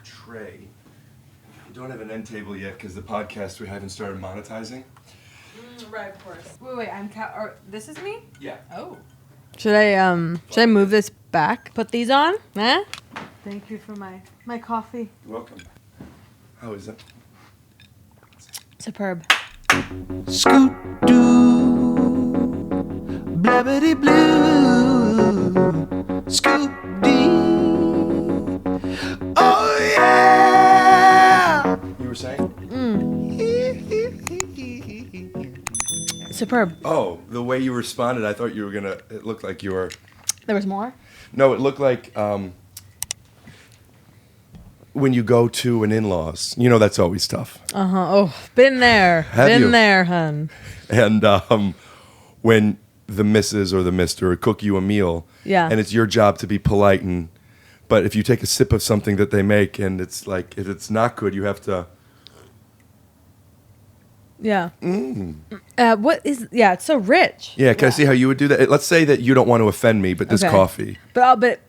tray. We don't have an end table yet because the podcast we haven't started monetizing. Right, of course. Wait, or this is me? Yeah. Oh. Should I move this back? Put these on? Eh? Thank you for my coffee. You're welcome. How is it? Superb. Scoot doo, blabbity blue, scoop dee. Oh yeah. You were saying? Superb. Oh, the way you responded, I thought you were gonna. It looked like you were. There was more? No, it looked like when you go to an in-laws. You know that's always tough. Oh, been there. Have been you? there, hun. And when the missus or the mister cook you a meal, Yeah. and it's your job to be polite, but if you take a sip of something that they make and it's like if it's not good, you have to. Yeah. It's so rich. Yeah, can I see how you would do that? Let's say that you don't want to offend me, but this Okay. coffee. But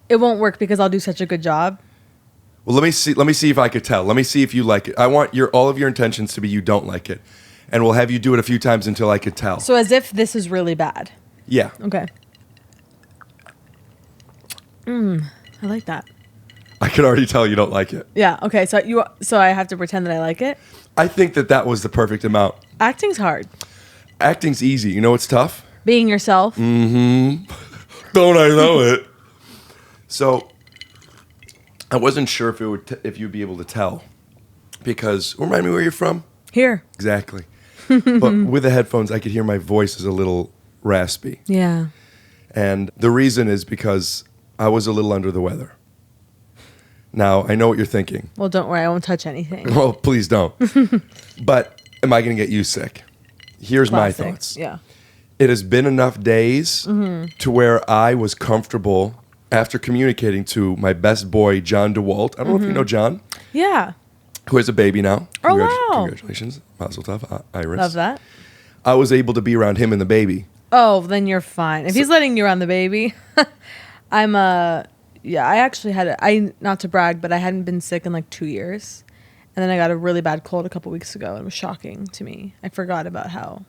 it won't work because I'll do such a good job. Well, let me see if I could tell. Let me see if you like it. I want all of your intentions to be you don't like it, and we'll have you do it a few times until I could tell. So as if this is really bad. Yeah. Okay. I like that. I can already tell you don't like it. Yeah. Okay. So I have to pretend that I like it. I think that was the perfect amount. Acting's hard. Acting's easy. You know what's tough? Being yourself. Don't I know it? So I wasn't sure if you'd be able to tell, because remind me where you're from. Here. Exactly. But with the headphones, I could hear my voice is a little raspy. Yeah. And the reason is because I was a little under the weather. Now, I know what you're thinking. Well, don't worry. I won't touch anything. Well, please don't. But am I going to get you sick? Here's Classic. my thoughts. Yeah. It has been enough days to where I was comfortable after communicating to my best boy, John DeWalt. I don't know if you know John. Yeah. Who has a baby now. Oh, wow. Congratulations. Mazel tov, Iris. Love that. I was able to be around him and the baby. Oh, then you're fine. If he's letting you around the baby, I actually not to brag, but I hadn't been sick in like 2 years. And then I got a really bad cold a couple weeks ago. And it was shocking to me. I forgot about how.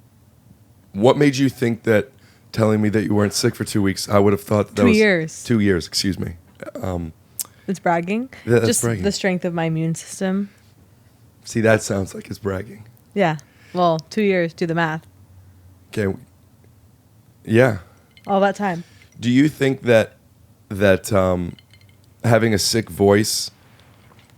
What made you think that telling me that you weren't sick for 2 weeks, I would have thought that 2 was... years. 2 years, excuse me. It's bragging? Yeah, that's just bragging. The strength of my immune system. See, that sounds like it's bragging. Yeah. Well, 2 years, do the math. Okay. Yeah. All that time. Do you think that having a sick voice,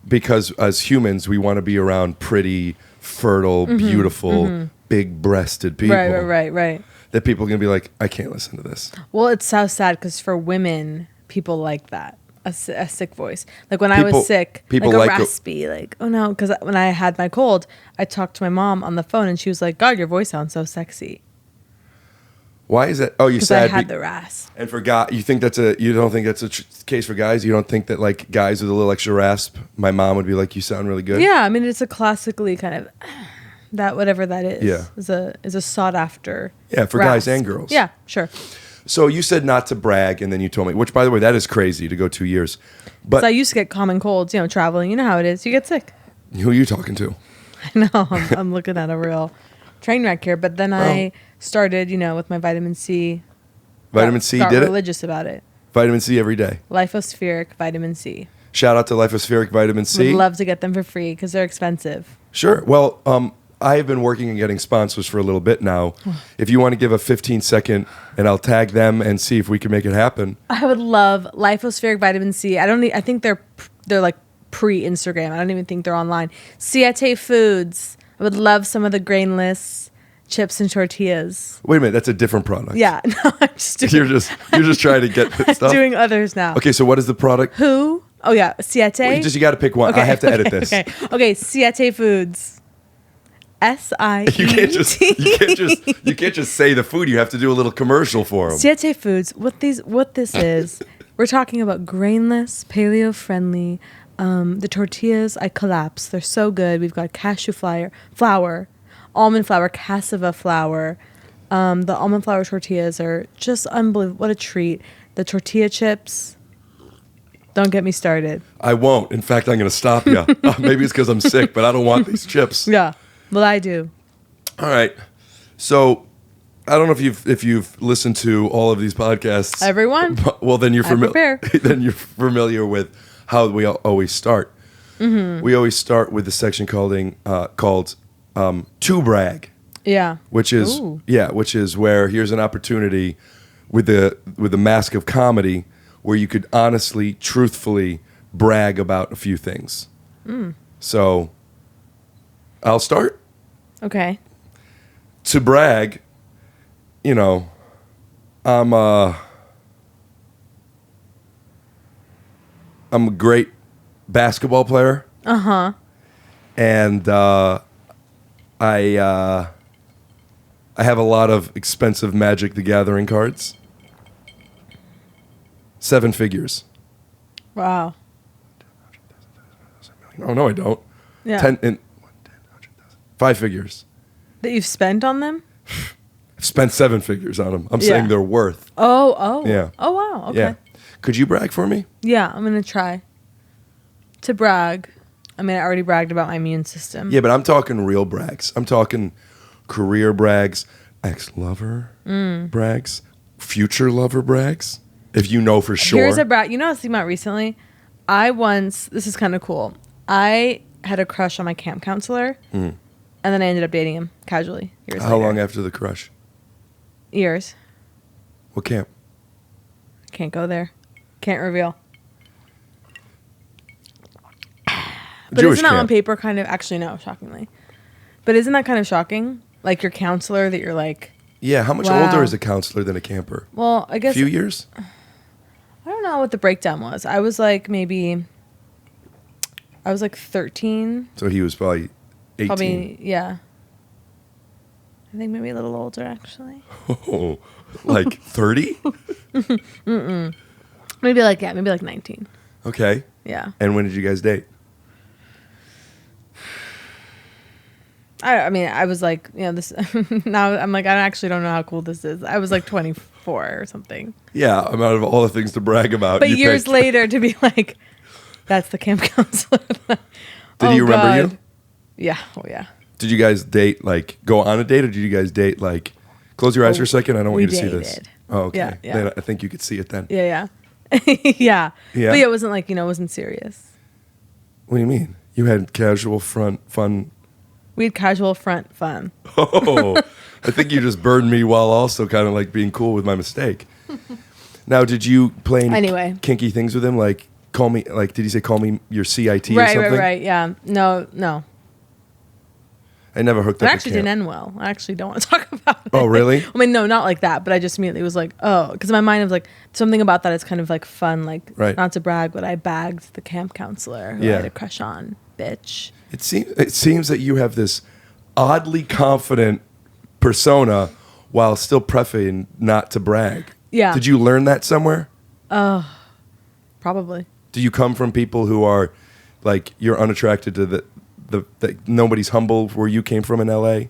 because as humans we want to be around pretty, fertile, beautiful, big-breasted people. Right. That people are going to be like, I can't listen to this. Well, it's so sad because for women, people like that. A sick voice. Like when I was sick, people like a like raspy, like, oh no. Because when I had my cold, I talked to my mom on the phone and she was like, God, your voice sounds so sexy. Why is that? Oh, you Because said I had the rasp. And for guys, you don't think that's a case for guys? You don't think that like guys with a little extra rasp, my mom would be like, you sound really good? Yeah, I mean, it's a classically kind of, that whatever that is, Yeah. is a sought after. Yeah, for rasp. guys and girls. Yeah, sure. So you said not to brag, and then you told me, which by the way, that is crazy to go 2 years. But So I used to get common colds, traveling. You know how it is. You get sick. who are you talking to? I know. I'm looking at a real train wreck here. But then I started, with my vitamin C. Vitamin C got did it? religious about it. Vitamin C every day. Lifospheric vitamin C. Shout out to Lifospheric Vitamin C. Would love to get them for free because they're expensive. Sure. Well, I have been working and getting sponsors for a little bit now. If you want to give a 15-second, and I'll tag them and see if we can make it happen. I would love Lifospheric vitamin C. I think they're like pre-Instagram. I don't even think they're online. Siete Foods. I would love some of the grainless chips and tortillas. Wait a minute, that's a different product. Yeah, no, I'm just doing. You're just trying to get stuff. Doing others now. Okay, so what is the product? Who? Oh yeah, Siete. Well, you got to pick one. Okay, I have to edit this. Okay. Siete Foods. SIET. You can't just say the food. You have to do a little commercial for them. Siete Foods. What this is? We're talking about grainless, paleo friendly. The tortillas, I collapse. They're so good. We've got cashew flour, almond flour, cassava flour. The almond flour tortillas are just unbelievable. What a treat. The tortilla chips. Don't get me started. I won't. In fact, I'm going to stop you. Maybe it's because I'm sick, but I don't want these chips. Yeah. Well, I do. All right. So I don't know if you've listened to all of these podcasts. Everyone? Well, then you're familiar. prepare. Then you're familiar with how we always start. Mm-hmm. We always start with the section called "To Brag," Yeah. which is where here's an opportunity with the mask of comedy where you could honestly, truthfully brag about a few things. So I'll start. Okay. To brag, I'm a great basketball player. Uh-huh. And I have a lot of expensive Magic the Gathering cards. 7 figures. Wow. Oh no, I don't. Yeah. 5 figures. That you've spent on them? I've spent 7 figures on them. I'm saying they're worth. Oh. Yeah. Oh, wow. Okay. Yeah. Could you brag for me? Yeah, I'm going to try. To brag. I mean, I already bragged about my immune system. Yeah, but I'm talking real brags. I'm talking career brags, ex-lover brags, future lover brags. If you know for sure. Here's a brag. You know what I was thinking about recently? This is kind of cool. I had a crush on my camp counselor, and then I ended up dating him casually. How long after the crush? Years. What camp? Can't go there. Can't reveal. But Jewish isn't that camp. on paper kind of... Actually, no, shockingly. But isn't that kind of shocking? Like your counselor that you're like... Yeah, how much Wow. older is a counselor than a camper? Well, I guess... A few years? I don't know what the breakdown was. I was like 13. So he was probably 18. Probably, yeah. I think maybe a little older, actually. Oh, like 30? Maybe like 19. Okay. Yeah. And when did you guys date? I mean, I was like, this... now I'm like, I actually don't know how cool this is. I was like 24 or something. Yeah, I'm out of all the things to brag about. But you years picked- later to be like, that's the camp counselor. Did he remember you? Yeah. Oh, yeah. Did you guys date, like, go on a date, or did you guys date, like, close your eyes for a second? I don't want you to see this. dated. Oh, okay. Yeah, yeah. Then I think you could see it then. Yeah. Yeah. Yeah? But yeah, it wasn't like, it wasn't serious. What do you mean? You had casual fun. We had casual front fun. Oh, I think you just burned me while also kind of like being cool with my mistake. Now, did you play any kinky things with him? Like, call me, like, did he say, call me your CIT or something? Right. Yeah. No. I never hooked It up actually with camp. didn't end well. I actually don't want to talk about it. Oh, really? I mean, no, not like that. But I just immediately was like, oh, because in my mind I was like, something about that is kind of like fun. Like, not to brag, but I bagged the camp counselor who I had a crush on, bitch. It seems that you have this oddly confident persona while still prefacing not to brag. Yeah. Did you learn that somewhere? Probably. Do you come from people who are like, you're unattracted to the nobody's humble where you came from in LA?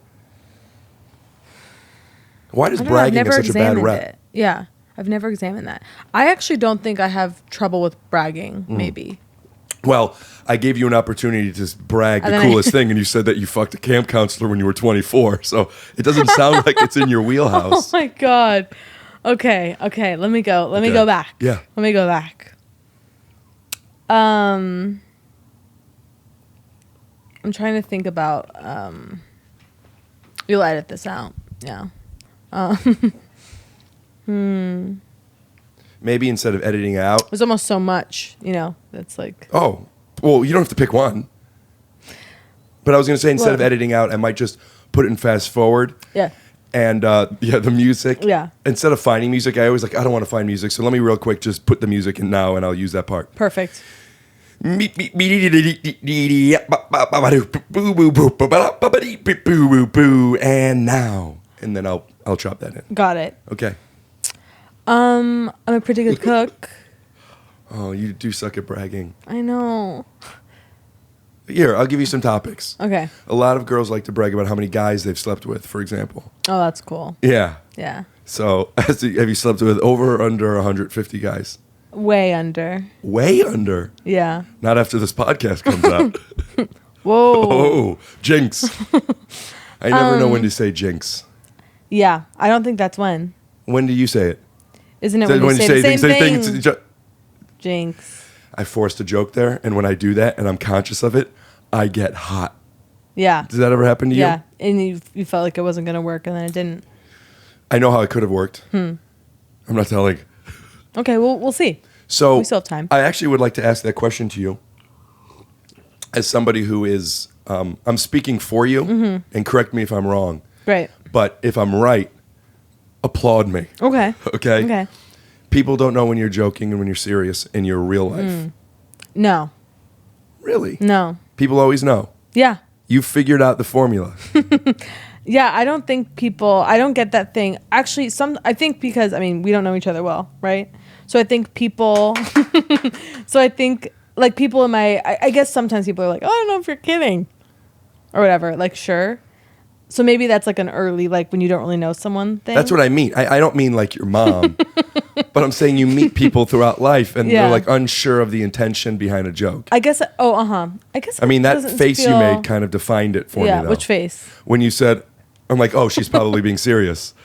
Why does bragging get such a bad rep? It. Yeah. I've never examined that. I actually don't think I have trouble with bragging, maybe. Well, I gave you an opportunity to brag the coolest thing, and you said that you fucked a camp counselor when you were 24. So it doesn't sound like it's in your wheelhouse. Oh my God. Okay. Let me go. Let me go back. Yeah. Let me go back. I'm trying to think about. You'll edit this out. Yeah. Maybe instead of editing out. There's almost so much, that's like. Oh, well, you don't have to pick one. But I was going to say, instead of editing out, I might just put it in fast forward. Yeah. And, the music. Yeah. Instead of finding music, I always I don't want to find music. So let me real quick just put the music in now, and I'll use that part. Perfect. And now. And then I'll chop that in. Got it. Okay. I'm a pretty good cook. Oh, you do suck at bragging. I know. Here, I'll give you some topics. Okay. A lot of girls like to brag about how many guys they've slept with, for example. Oh, that's cool. Yeah. Yeah. So, have you slept with over or under 150 guys? Way under. Way under. Yeah. Not after this podcast comes out. Whoa. Oh, jinx. I never know when to say jinx. Yeah. I don't think that's when. When do you say it? Isn't it when you say the same thing? Jinx. I forced a joke there, and when I do that and I'm conscious of it, I get hot. Yeah. Does that ever happen to you? Yeah. And you felt like it wasn't going to work, and then it didn't. I know how it could have worked. I'm not telling. Okay, well, we'll see. So we still have time. I actually would like to ask that question to you as somebody who is, I'm speaking for you, and correct me if I'm wrong. Great. But if I'm right, applaud me. Okay. Okay? Okay. People don't know when you're joking and when you're serious in your real life. No. Really? No. People always know. Yeah. You figured out the formula. Yeah, I don't think I don't get that thing. Actually, I think because, we don't know each other well, right? So I think people, like people in I guess sometimes people are like, oh, I don't know if you're kidding or whatever. Like, sure. So maybe that's like an early, like when you don't really know someone thing. That's what I mean. I don't mean like your mom, but I'm saying you meet people throughout life and they're like unsure of the intention behind a joke. I guess, I guess. I mean, that face you made kind of defined it for me, though. Which face? When you said, I'm like, oh, she's probably being serious.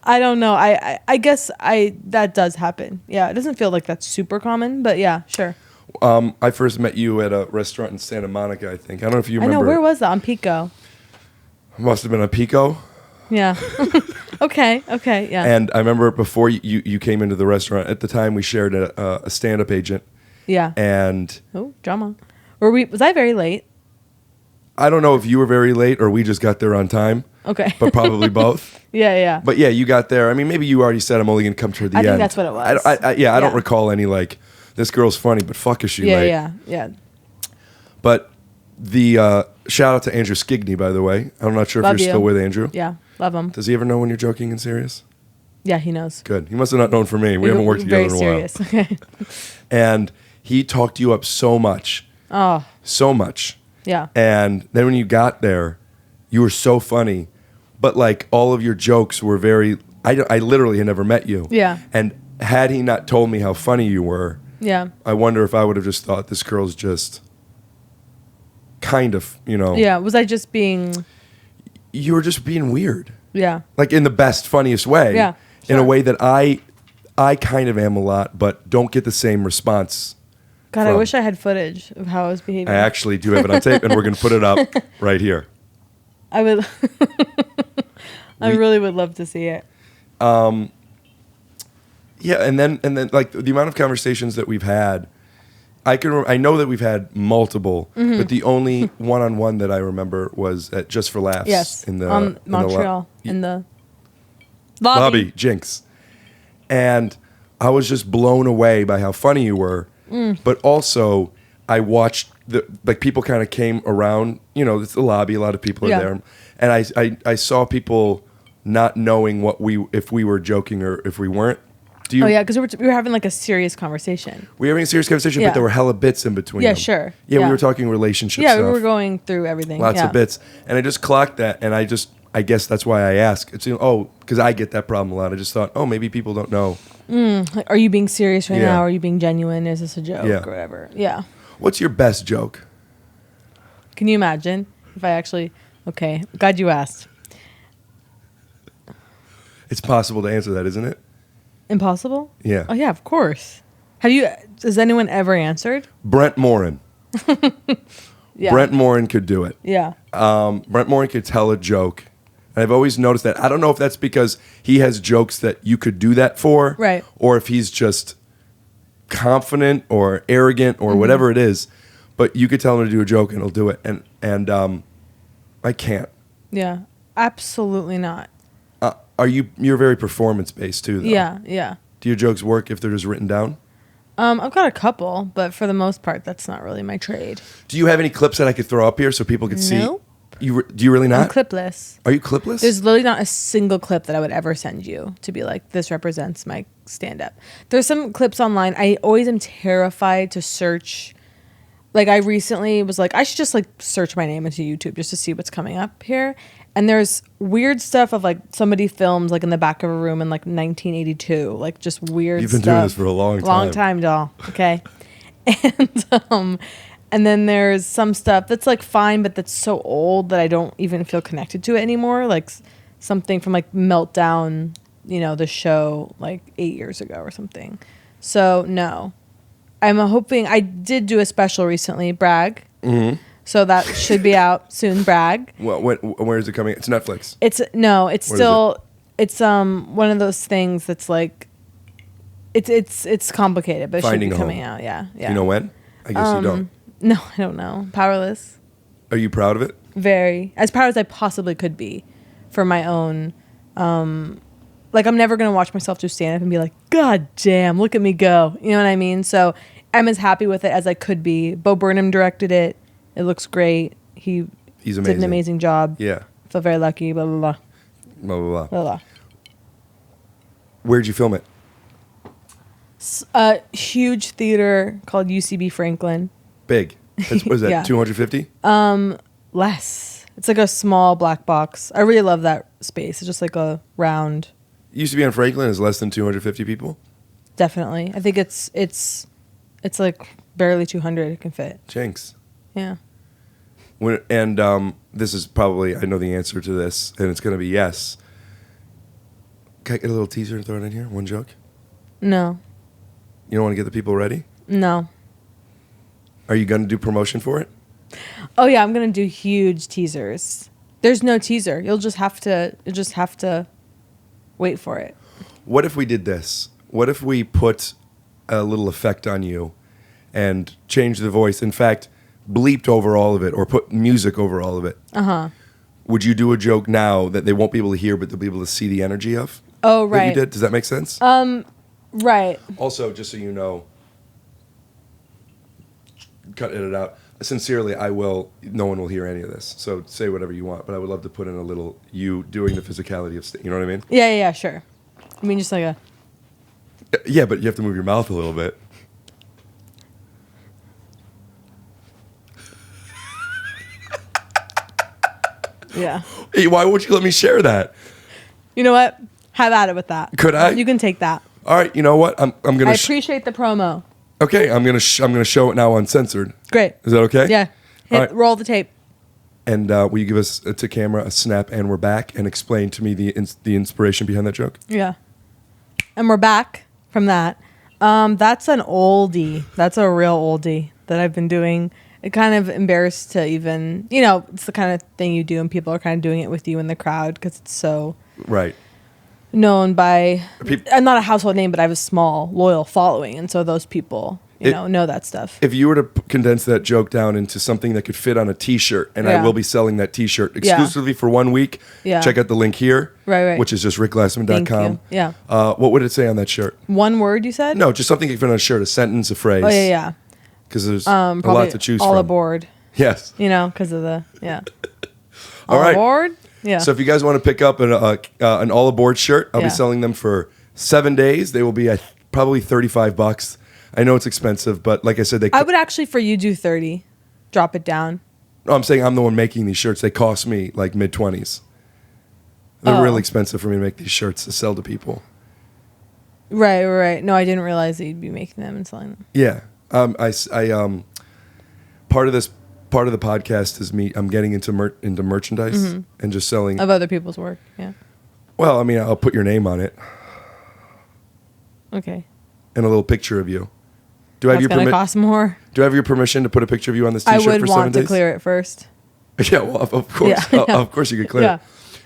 I don't know. I guess that does happen. Yeah, it doesn't feel like that's super common, but yeah, sure. I first met you at a restaurant in Santa Monica, I think. I don't know if you remember. I know. Where was that? On Pico. Must have been on Pico. Yeah. Okay. Yeah. And I remember before you came into the restaurant, at the time we shared a stand-up agent. Yeah. And drama. Was I very late? I don't know if you were very late or we just got there on time. Okay. But probably both. Yeah. But yeah, you got there. I mean, maybe you already said I'm only going to come toward the end. I think that's what it was. I don't recall any like, this girl's funny, but fuck is she late. Yeah. But the shout out to Andrew Skigney, by the way. I'm not sure if you're still with Andrew. Yeah, love him. Does he ever know when you're joking and serious? Yeah, he knows. Good. He must have not known for me. We haven't worked together in a while. Very serious. Okay. And he talked you up so much. Oh. So much. Yeah. And then when you got there, you were so funny. But like all of your jokes were very... I literally had never met you. Yeah. And had he not told me how funny you were... Yeah. I wonder if I would have just thought this girl's just... kind of, Yeah, was I just being... You were just being weird. Yeah. Like in the best, funniest way. Yeah. Sure. In a way that I kind of am a lot, but don't get the same response. God, I wish I had footage of how I was behaving. I actually do have it on tape, and we're going to put it up right here. I would... I really would love to see it. Yeah, and then like the amount of conversations that we've had... I know that we've had multiple, but the only one-on-one that I remember was at Just for Laughs. Yes, in the Montreal, in the lobby. Jinx. And I was just blown away by how funny you were. But also, I watched people kind of came around. It's the lobby. A lot of people are there, and I saw people not knowing if we were joking or if we weren't. Because we were having like a serious conversation. We were having a serious conversation, but there were hella bits in between. Yeah, them. sure. Yeah, we were talking relationship stuff. stuff. Yeah, we were going through everything. Lots of bits. And I just clocked that, and I guess that's why I ask. It's, because I get that problem a lot. I just thought, maybe people don't know. Like, are you being serious right now? Are you being genuine? Is this a joke or whatever? Yeah. What's your best joke? Can you imagine if I actually... Okay, glad you asked. It's possible to answer that, isn't it? Impossible? Yeah. Oh, yeah, of course. Has anyone ever answered? Brent Morin. Yeah. Brent Morin could do it. Yeah. Brent Morin could tell a joke. And I've always noticed that. I don't know if that's because he has jokes that you could do that for. Right. Or if he's just confident or arrogant or whatever it is. But you could tell him to do a joke and he'll do it. And I can't. Yeah. Absolutely not. You're very performance based too, though. Yeah. Do your jokes work if they're just written down? I've got a couple, but for the most part, that's not really my trade. Do you have any clips that I could throw up here so people could see? Nope. Do you really not? I'm clipless. Are you clipless? There's literally not a single clip that I would ever send you to be like, this represents my stand-up. There's some clips online. I always am terrified to search like I recently was like, I should just like search my name into YouTube just to see what's coming up here. And there's weird stuff of like somebody filmed like in the back of a room in like 1982, like just weird You've been stuff. doing this for a long time. Long time, doll. Okay. And then there's some stuff that's like fine, but that's so old that I don't even feel connected to it anymore. Like something from like Meltdown, you know, the show like 8 years ago or something. So no, I'm hoping. I did do a special recently, Brag. Mm-hmm. So that should be out soon, Brag. Well, where is it coming? It's Netflix. It's one of those things that's like, it's complicated, but it Finding should a be coming home. out. Yeah, yeah. You know when? I guess you don't. No, I don't know. Powerless. Are you proud of it? Very. As proud as I possibly could be for my own. Like, I'm never going to watch myself do stand-up and be like, God damn, look at me go. You know what I mean? So I'm as happy with it as I could be. Bo Burnham directed it. It looks great. He's amazing. Did an amazing job. Yeah. Feel very lucky, blah, blah, blah. Blah, blah, blah. Blah, blah. Where'd you film it? A huge theater called UCB Franklin. Big. What is that, Yeah. 250? Less. It's like a small black box. I really love that space. It's just like a round. Used to be on Franklin is less than 250 people. Definitely. I think it's like barely 200 it can fit. Jinx. Yeah. This is probably, I know the answer to this, and it's going to be yes. Can I get a little teaser and throw it in here? One joke? No. You don't want to get the people ready? No. Are you going to do promotion for it? Oh yeah, I'm gonna do huge teasers. There's no teaser. You'll just have to wait for it. What if we did this? What if we put a little effect on you and changed the voice? In fact, bleeped over all of it or put music over all of it. Uh-huh. Would you do a joke now that they won't be able to hear, but they'll be able to see the energy of? Oh, That right. you did? Does that make sense? Right. Also, just so you know, cut it out. Sincerely, I will. No one will hear any of this. So say whatever you want, but I would love to put in a little you doing the physicality of. You know what I mean? Yeah, sure. I mean, just like a. Yeah, but you have to move your mouth a little bit. Yeah. Hey, why won't you let me share that? You know what? Have at it with that. Could I? You can take that. All right. You know what? I'm gonna. I appreciate the promo. Okay. I'm gonna show it now uncensored. Great. Is that okay? Yeah. All right. Roll the tape. And will you give us to camera a snap and we're back and explain to me the inspiration behind that joke? Yeah. And we're back from that. That's an oldie. That's a real oldie that I've been doing. It kind of embarrassed to even, it's the kind of thing you do and people are kind of doing it with you in the crowd because it's so Right. known by, I'm not a household name, but I have a small, loyal following. And so those people, know that stuff. If you were to condense that joke down into something that could fit on a T-shirt, and I Yeah. will be selling that T-shirt exclusively for 1 week, Yeah. check out the link here, Right. which is just rickglassman.com. Thank you. Yeah. What would it say on that shirt? One word you said? No, just something you can fit on a shirt, a sentence, a phrase. Oh, yeah. Because there's a Probably lot to choose all from. aboard, Yes. because of the, yeah. All right. Aboard? Yeah. So if you guys want to pick up an all aboard shirt, I'll Yeah. be selling them for 7 days. They will be at probably $35. I know it's expensive, but like I said, I would actually, for you, do 30. Drop it down. No, I'm saying I'm the one making these shirts. They cost me like mid-20s. They're Oh. really expensive for me to make these shirts to sell to people. Right. No, I didn't realize that you'd be making them and selling them. Yeah. Part of the podcast is me. I'm getting into merchandise and just selling. Of other people's work, yeah. Well, I mean, I'll put your name on it Okay. and a little picture of you. Do I have That's your going to cost more. Do I have your permission to put a picture of you on this I T-shirt would for 7 want days? to clear it first. Yeah, well, of course. Yeah. Of course you could clear Yeah. it.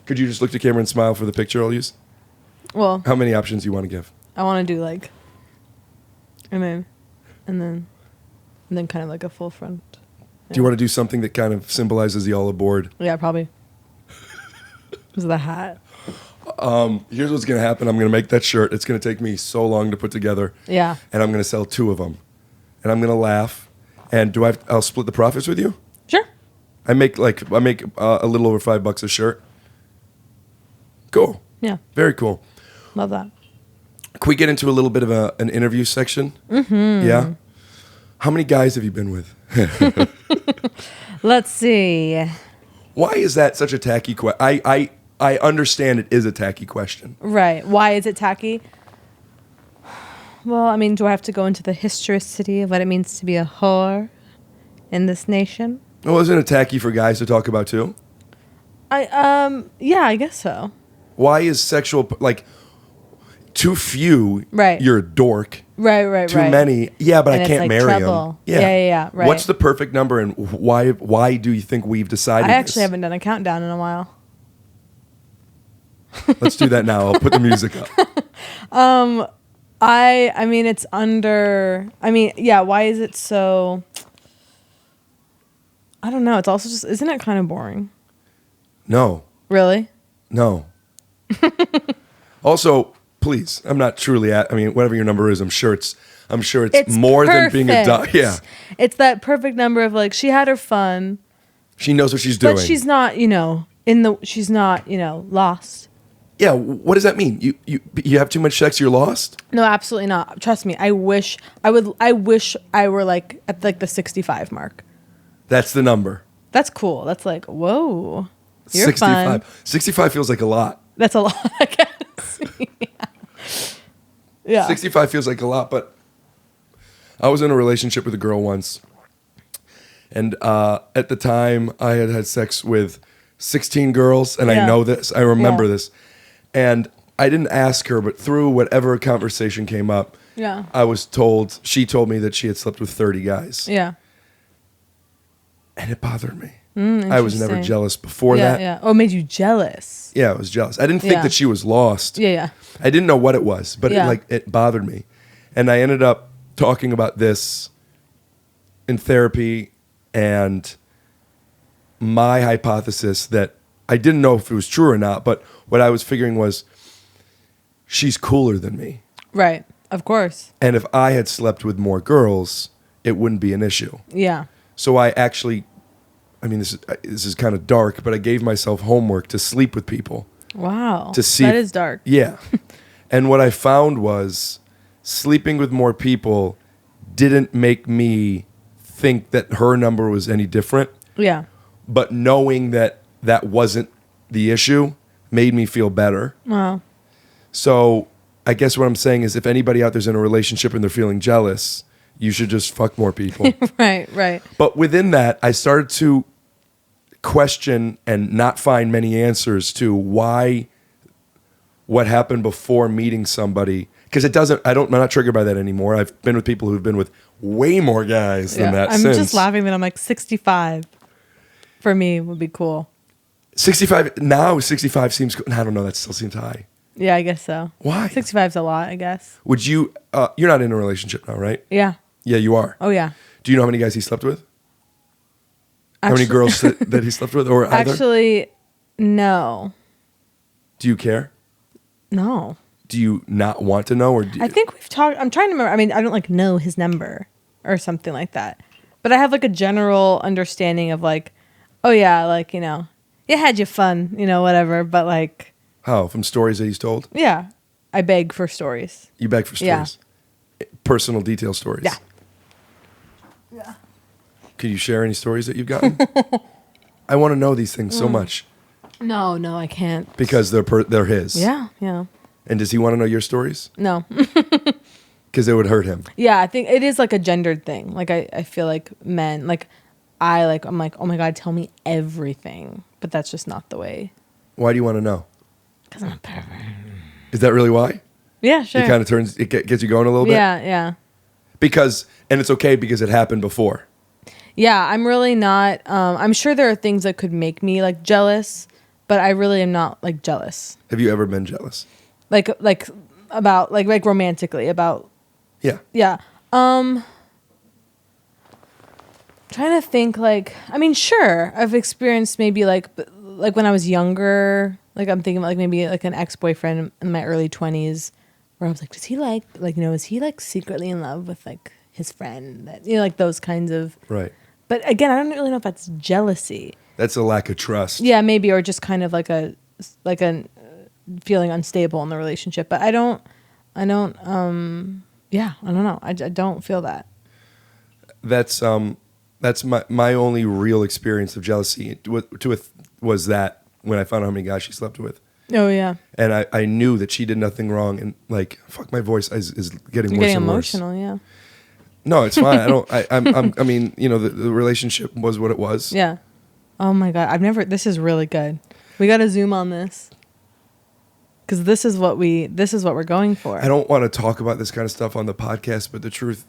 Could you just look to camera and smile for the picture I'll use? Well, How many options do you want to give? I want to do like, and then kind of like a full front. Do you want to do something that kind of symbolizes the all aboard? Yeah, probably. Was the hat? Here's what's going to happen. I'm going to make that shirt. It's going to take me so long to put together. Yeah. And I'm going to sell 2 of them. And I'm going to laugh. And I'll split the profits with you? Sure. I make a little over $5 a shirt. Cool. Yeah. Very cool. Love that. Can we get into a little bit of an interview section? Mm-hmm. Yeah. How many guys have you been with? Let's see. Why is that such a tacky question? I understand it is a tacky question. Right. Why is it tacky? Well, I mean, do I have to go into the historicity of what it means to be a whore in this nation? Well, isn't it tacky for guys to talk about too? Yeah, I guess so. Why is sexual, like, too few, Right. you're a dork. Right. Too many, yeah, but And I it's can't like marry trouble. him. Yeah, right. What's the perfect number, and why do you think we've decided I actually this? haven't done a countdown in a while. Let's do that now. I'll put the music up. I mean, it's under. I mean, yeah. Why is it so? I don't know. It's also just. Isn't it kind of boring? No. Really? No. Also, please, I'm not truly I mean, whatever your number is, I'm sure it's more than being a dog. Yeah. It's that perfect number of like she had her fun, She knows what she's doing. but she's not, she's not, lost. Yeah, what does that mean? You have too much sex, you're lost? No, absolutely not. Trust me. I wish I were like at like the 65 mark. That's the number. That's cool. That's like, whoa. You're 65. fun. 65 feels like a lot. That's a lot, I guess. Yeah. 65 feels like a lot, but I was in a relationship with a girl once. And at the time, I had had sex with 16 girls, and Yeah. I know this. I remember Yeah. this. And I didn't ask her, but through whatever conversation came up, Yeah. she told me that she had slept with 30 guys. Yeah. And it bothered me. I was never Interesting. jealous before Yeah, that. yeah. Oh, it made you jealous. Yeah, I was jealous. I didn't think Yeah. that she was lost. Yeah. I didn't know what it was, but Yeah. it bothered me. And I ended up talking about this in therapy, and my hypothesis that I didn't know if it was true or not, but what I was figuring was she's cooler than me. Right. Of course. And if I had slept with more girls, it wouldn't be an issue. Yeah. So I actually, I mean, this is kind of dark, but I gave myself homework to sleep with people. Wow. To see that if- is dark. Yeah. And what I found was sleeping with more people didn't make me think that her number was any different, Yeah. but knowing that that wasn't the issue made me feel better. Wow. So I guess what I'm saying is if anybody out there's in a relationship and they're feeling jealous, you should just fuck more people. Right. But within that, I started to question and not find many answers to why what happened before meeting somebody, because I'm not triggered by that anymore. I've been with people who've been with way more guys than that I'm since. just laughing that I'm like 65 for me would be cool. 65 seems, I don't know, that still seems high. Yeah, I guess so. Why? 65's a lot, I guess. Would you, you're not in a relationship now, right? Yeah. Yeah, you are. Oh, yeah. Do you know how many guys he slept with? How many girls that he slept with, or either? Actually, no. Do you care? No. Do you not want to know, or do you, I think we've talked. I'm trying to remember. I mean, I don't like know his number or something like that. But I have like a general understanding of like, oh yeah, like, you had your fun, whatever. But like, how? From stories that he's told? yeah, I beg for stories. You beg for Yeah. stories. Personal detail stories. Yeah. Can you share any stories that you've gotten? I want to know these things so much No, I can't. because they're his. Yeah. And does he want to know your stories? No. Because it would hurt him. Yeah, I think it is like a gendered thing. Like I feel like men, like I'm like, oh my God, tell me everything. But that's just not the way. Why do you want to know? Because I'm a pervert. Is that really why? Yeah, sure. It kind of gets you going a little bit? Yeah. And it's okay because it happened before. Yeah, I'm really not. I'm sure there are things that could make me like jealous, but I really am not like jealous. Have you ever been jealous? Like about like romantically about. Yeah. Yeah. Trying to think like, I mean, sure, I've experienced maybe like when I was younger, like I'm thinking like maybe like an ex-boyfriend in my early 20s where I was like, does he is he like secretly in love with like his friend that, like those kinds of. Right. But again, I don't really know if that's jealousy. That's a lack of trust. Yeah, maybe, or just kind of like a feeling unstable in the relationship. But I don't know. I don't feel that. that's my only real experience of jealousy was that when I found out how many guys she slept with. Oh yeah. And I knew that she did nothing wrong, and like, fuck, my voice is getting You're worse getting and emotional, worse. yeah. No, it's fine. I mean, you know, the relationship was what it was. Yeah. Oh my God. This is really good. We got to zoom on this. Because this is what we're going for. I don't want to talk about this kind of stuff on the podcast, but the truth.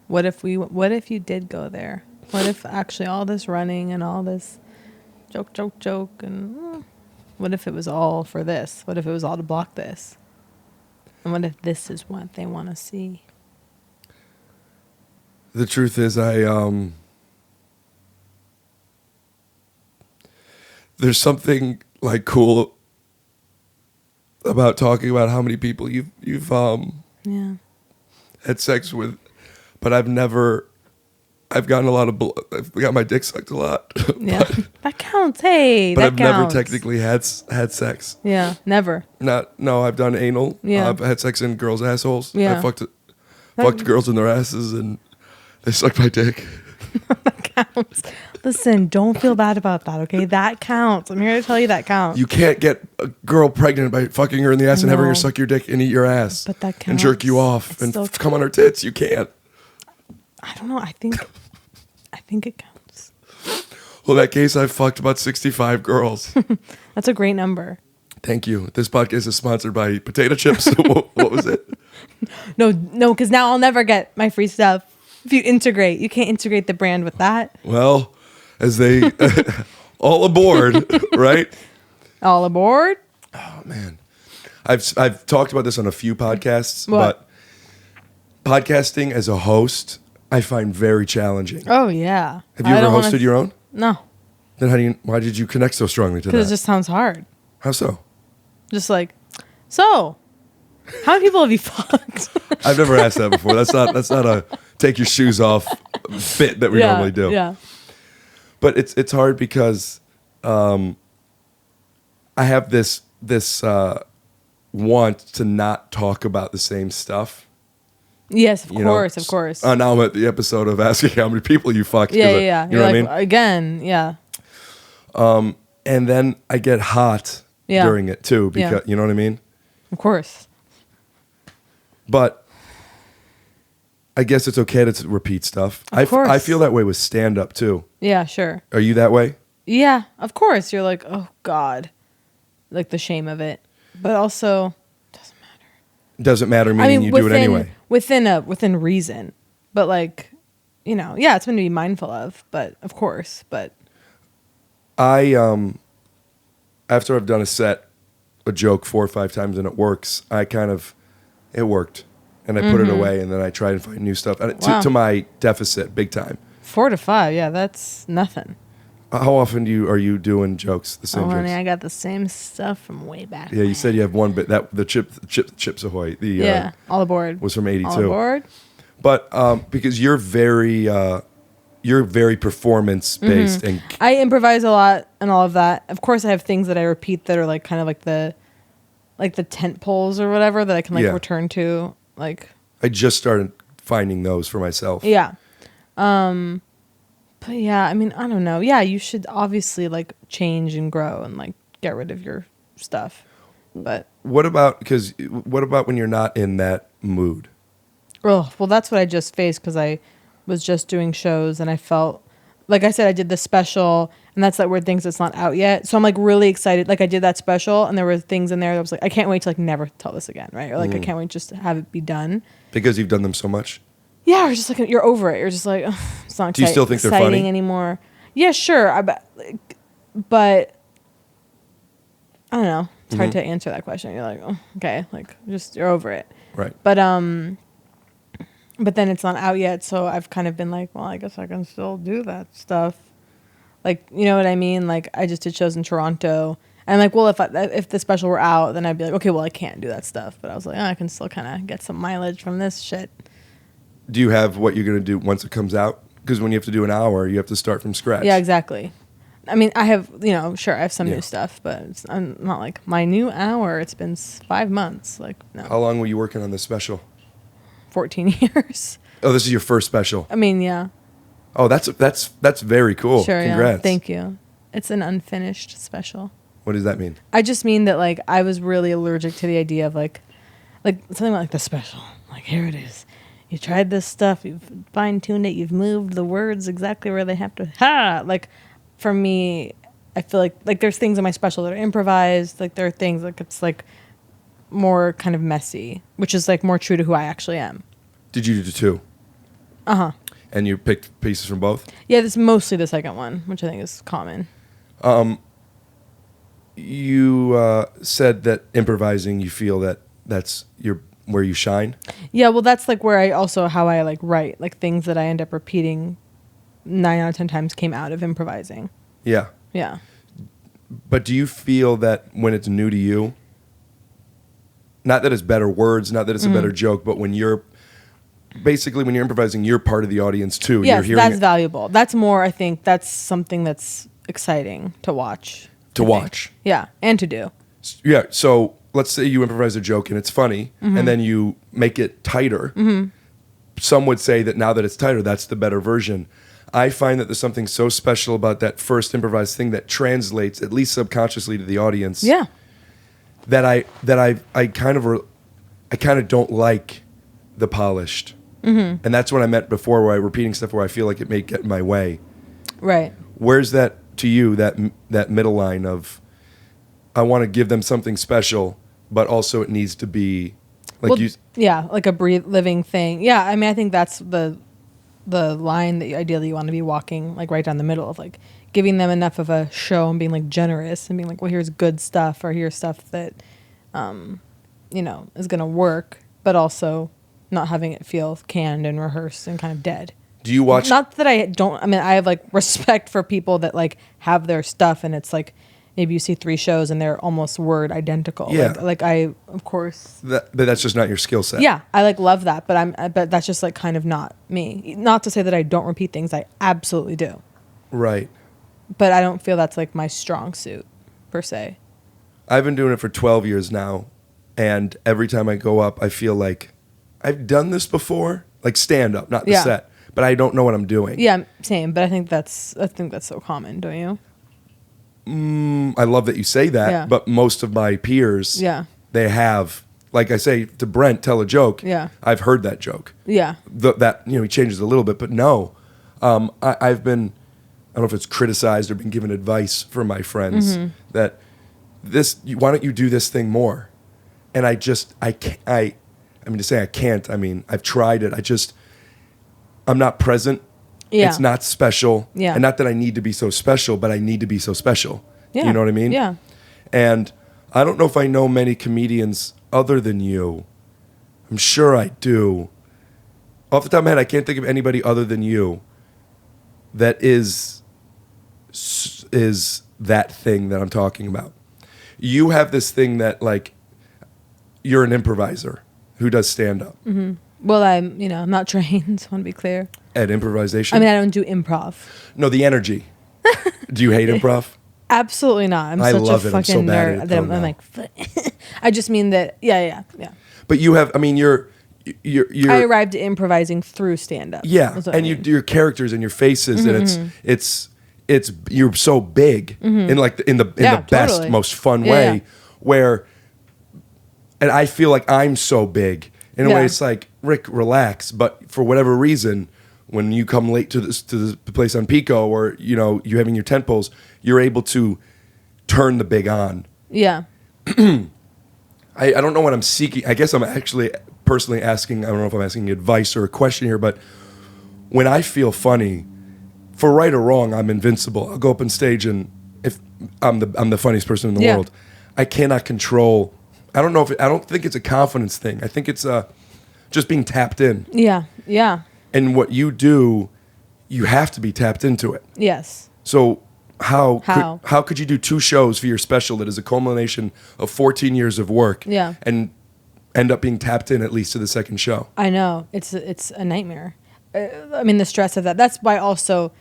What if you did go there? What if actually all this running and all this joke and what if it was all for this? What if it was all to block this? And what if this is what they want to see? The truth is, there's something like cool about talking about how many people you've Yeah. had sex with, but I've gotten a lot of I've got my dick sucked a lot. Yeah. That counts. Hey, but that I've counts. never technically had sex. Yeah, never. No, I've done anal. Yeah. I've had sex in girls' assholes. Yeah. I fucked girls in their asses and they sucked my dick. That counts. Listen, don't feel bad about that, okay? That counts. I'm here to tell you that counts. You can't get a girl pregnant by fucking her in the ass and having her No. suck your dick and eat your ass. But that and jerk you counts. off It and still come on her tits. You can't. I don't know. I think it counts. Well, in that case, I've fucked about 65 girls. That's a great number. Thank you. This podcast is sponsored by potato chips. What was it? No, because now I'll never get my free stuff. If you can't integrate the brand with that. Well, as they all aboard, right? All aboard. Oh man, I've talked about this on a few podcasts, What? but podcasting as a host, I find very challenging. Oh yeah. Have you ever hosted your own? No, Then why did you connect so strongly to that? because it just sounds hard. How so? Just like, so, how many people have you fucked? I've never asked that before. That's not a take your shoes off bit that we normally do. Yeah. But it's hard because I have this want to not talk about the same stuff. Yes, of You know? course. Now I'm at the episode of asking how many people you fucked. Yeah. You know You're what like, I mean? again, yeah. And then I get hot Yeah. during it too, because Yeah. you know what I mean? Of course. But I guess it's okay to repeat stuff. Of course. I feel that way with stand up too. Yeah, sure. Are you that way? Yeah, of course. You're like, oh God, like the shame of it, but also Doesn't matter, meaning you do it anyway. within reason, but like, yeah, it's something to be mindful of. But of course, but I after I've done a joke 4 or 5 times and it works, it worked, and I put it away, and then I try and find new stuff. And Wow. to my deficit, big time. 4 to 5, yeah, that's nothing. How often are you doing jokes? The same Oh, honey, jokes? I got the same stuff from way back. Yeah, you said you have one bit that the Chips Ahoy. Yeah, all aboard. Was from '82. All aboard. But because you're very performance based, and I improvise a lot and all of that. Of course, I have things that I repeat that are like kind of like the tent poles or whatever that I can Yeah. return to. Like, I just started finding those for myself. yeah. But yeah, I mean, I don't know. Yeah, you should obviously like change and grow and like get rid of your stuff. But What about when you're not in that mood? well, that's what I just faced because I was just doing shows and I felt like I said I did the special and that's that weird things that's not out yet. So I'm like really excited. Like I did that special and there were things in there that I was like, I can't wait to like never tell this again, right? Or like I can't wait just to have it be done. Because you've done them so much. Yeah, or just like you're over it. You're just like, ugh, it's not Do you still think they're exciting funny? anymore. Yeah, sure. But I don't know. It's hard to answer that question. You're like, oh, okay, like just you're over it. Right. But then it's not out yet, so I've kind of been like, well, I guess I can still do that stuff. Like, you know what I mean? Like I just did shows in Toronto. And I'm like, well, if the special were out, then I'd be like, okay, well, I can't do that stuff. But I was like, oh, I can still kind of get some mileage from this shit. Do you have what you're going to do once it comes out? Because when you have to do an hour, you have to start from scratch. Yeah, exactly. I mean, I have, sure, I have some Yeah. new stuff, but I'm not like my new hour. It's been 5 months. Like, no, How long were you working on this special? 14 years. Oh, this is your first special. I mean, yeah. Oh, that's very cool. Sure, Congrats. yeah. Thank you. It's an unfinished special. What does that mean? I just mean that like I was really allergic to the idea of like something like the special. Like, here it is. You tried this stuff. You've fine-tuned it. You've moved the words exactly where they have to. Like, for me, I feel like there's things in my special that are improvised. Like, there are things like it's like more kind of messy, which is like more true to who I actually am. Did you do 2? Uh-huh. And you picked pieces from both? Yeah, this is mostly the second one, which I think is common. You said that improvising, you feel that that's where you shine? Yeah, well, that's like where how I like write. Like things that I end up repeating 9 out of 10 times came out of improvising. Yeah. Yeah. But do you feel that when it's new to you, not that it's better words, not that it's a better joke, but when you're improvising, you're part of the audience too. Yes, you're hearing that's valuable. That's more, I think, that's something that's exciting to watch. Yeah, and to do. Yeah, so let's say you improvise a joke and it's funny, and then you make it tighter. Some would say that now that it's tighter, that's the better version. I find that there's something so special about that first improvised thing that translates, at least subconsciously, to the audience. Yeah. That I kind of don't like the polished, and that's what I meant before, where I'm repeating stuff where I feel like it may get in my way. Right. Where's that to you? That middle line of, I want to give them something special, but also it needs to be like like a living thing. Yeah, I mean, I think that's the line that ideally you want to be walking like right down the middle of, like giving them enough of a show and being like generous and being like, well, here's good stuff, or here's stuff that is gonna work, but also not having it feel canned and rehearsed and kind of dead. Do you watch? Not that I don't. I mean, I have like respect for people that like have their stuff, and it's like maybe you see 3 shows and they're almost word identical. Yeah. Like I, of course. But that's just not your skill set. Yeah, I like love that, but that's just like kind of not me. Not to say that I don't repeat things. I absolutely do. Right. But I don't feel that's like my strong suit, per se. I've been doing it for 12 years now, and every time I go up, I feel like I've done this before, like stand up, not the set, but I don't know what I'm doing. Yeah, same. But I think that's so common, don't you? I love that you say that, but most of my peers, they have, like I say to Brent, tell a joke. Yeah. I've heard that joke. Yeah. That he changes a little bit, but no, I've been, I don't know if it's criticized or been given advice from my friends that why don't you do this thing more? And I can't, I mean, to say I can't, I mean, I've tried it. I'm not present. Yeah. It's not special. Yeah. And not that I need to be so special, but I need to be so special. Yeah. You know what I mean? Yeah. And I don't know if I know many comedians other than you. I'm sure I do. Off the top of my head, I can't think of anybody other than you that is that thing that I'm talking about. You have this thing that, like, you're an improviser who does stand-up. Mm-hmm. Well, I'm not trained, so I want to be clear. At improvisation? I mean, I don't do improv. No, the energy. Do you hate improv? Absolutely not. I such love a it. fucking I'm so bad nerd at it, that I'm like, I just mean that, yeah. But you have, I mean, you're I arrived at improvising through stand-up. Yeah, and you do your characters and your faces, and it's you're so big in the best, totally. most fun way, where, and I feel like I'm so big in a way. It's like, Rick, relax. But for whatever reason, when you come late to the place on Pico, or you having your tent poles, you're able to turn the big on. Yeah. I don't know what I'm seeking. I guess I'm actually personally asking, I don't know if I'm asking advice or a question here, but when I feel funny, for right or wrong, I'm invincible. I'll go up on stage, and if I'm the funniest person in the world, I cannot control. I don't think it's a confidence thing. I think it's just being tapped in. Yeah. And what you do, you have to be tapped into it. Yes. So how could you do 2 shows for your special that is a culmination of 14 years of work? Yeah. And end up being tapped in at least to the second show? I know. It's a nightmare. I mean, the stress of that. That's why also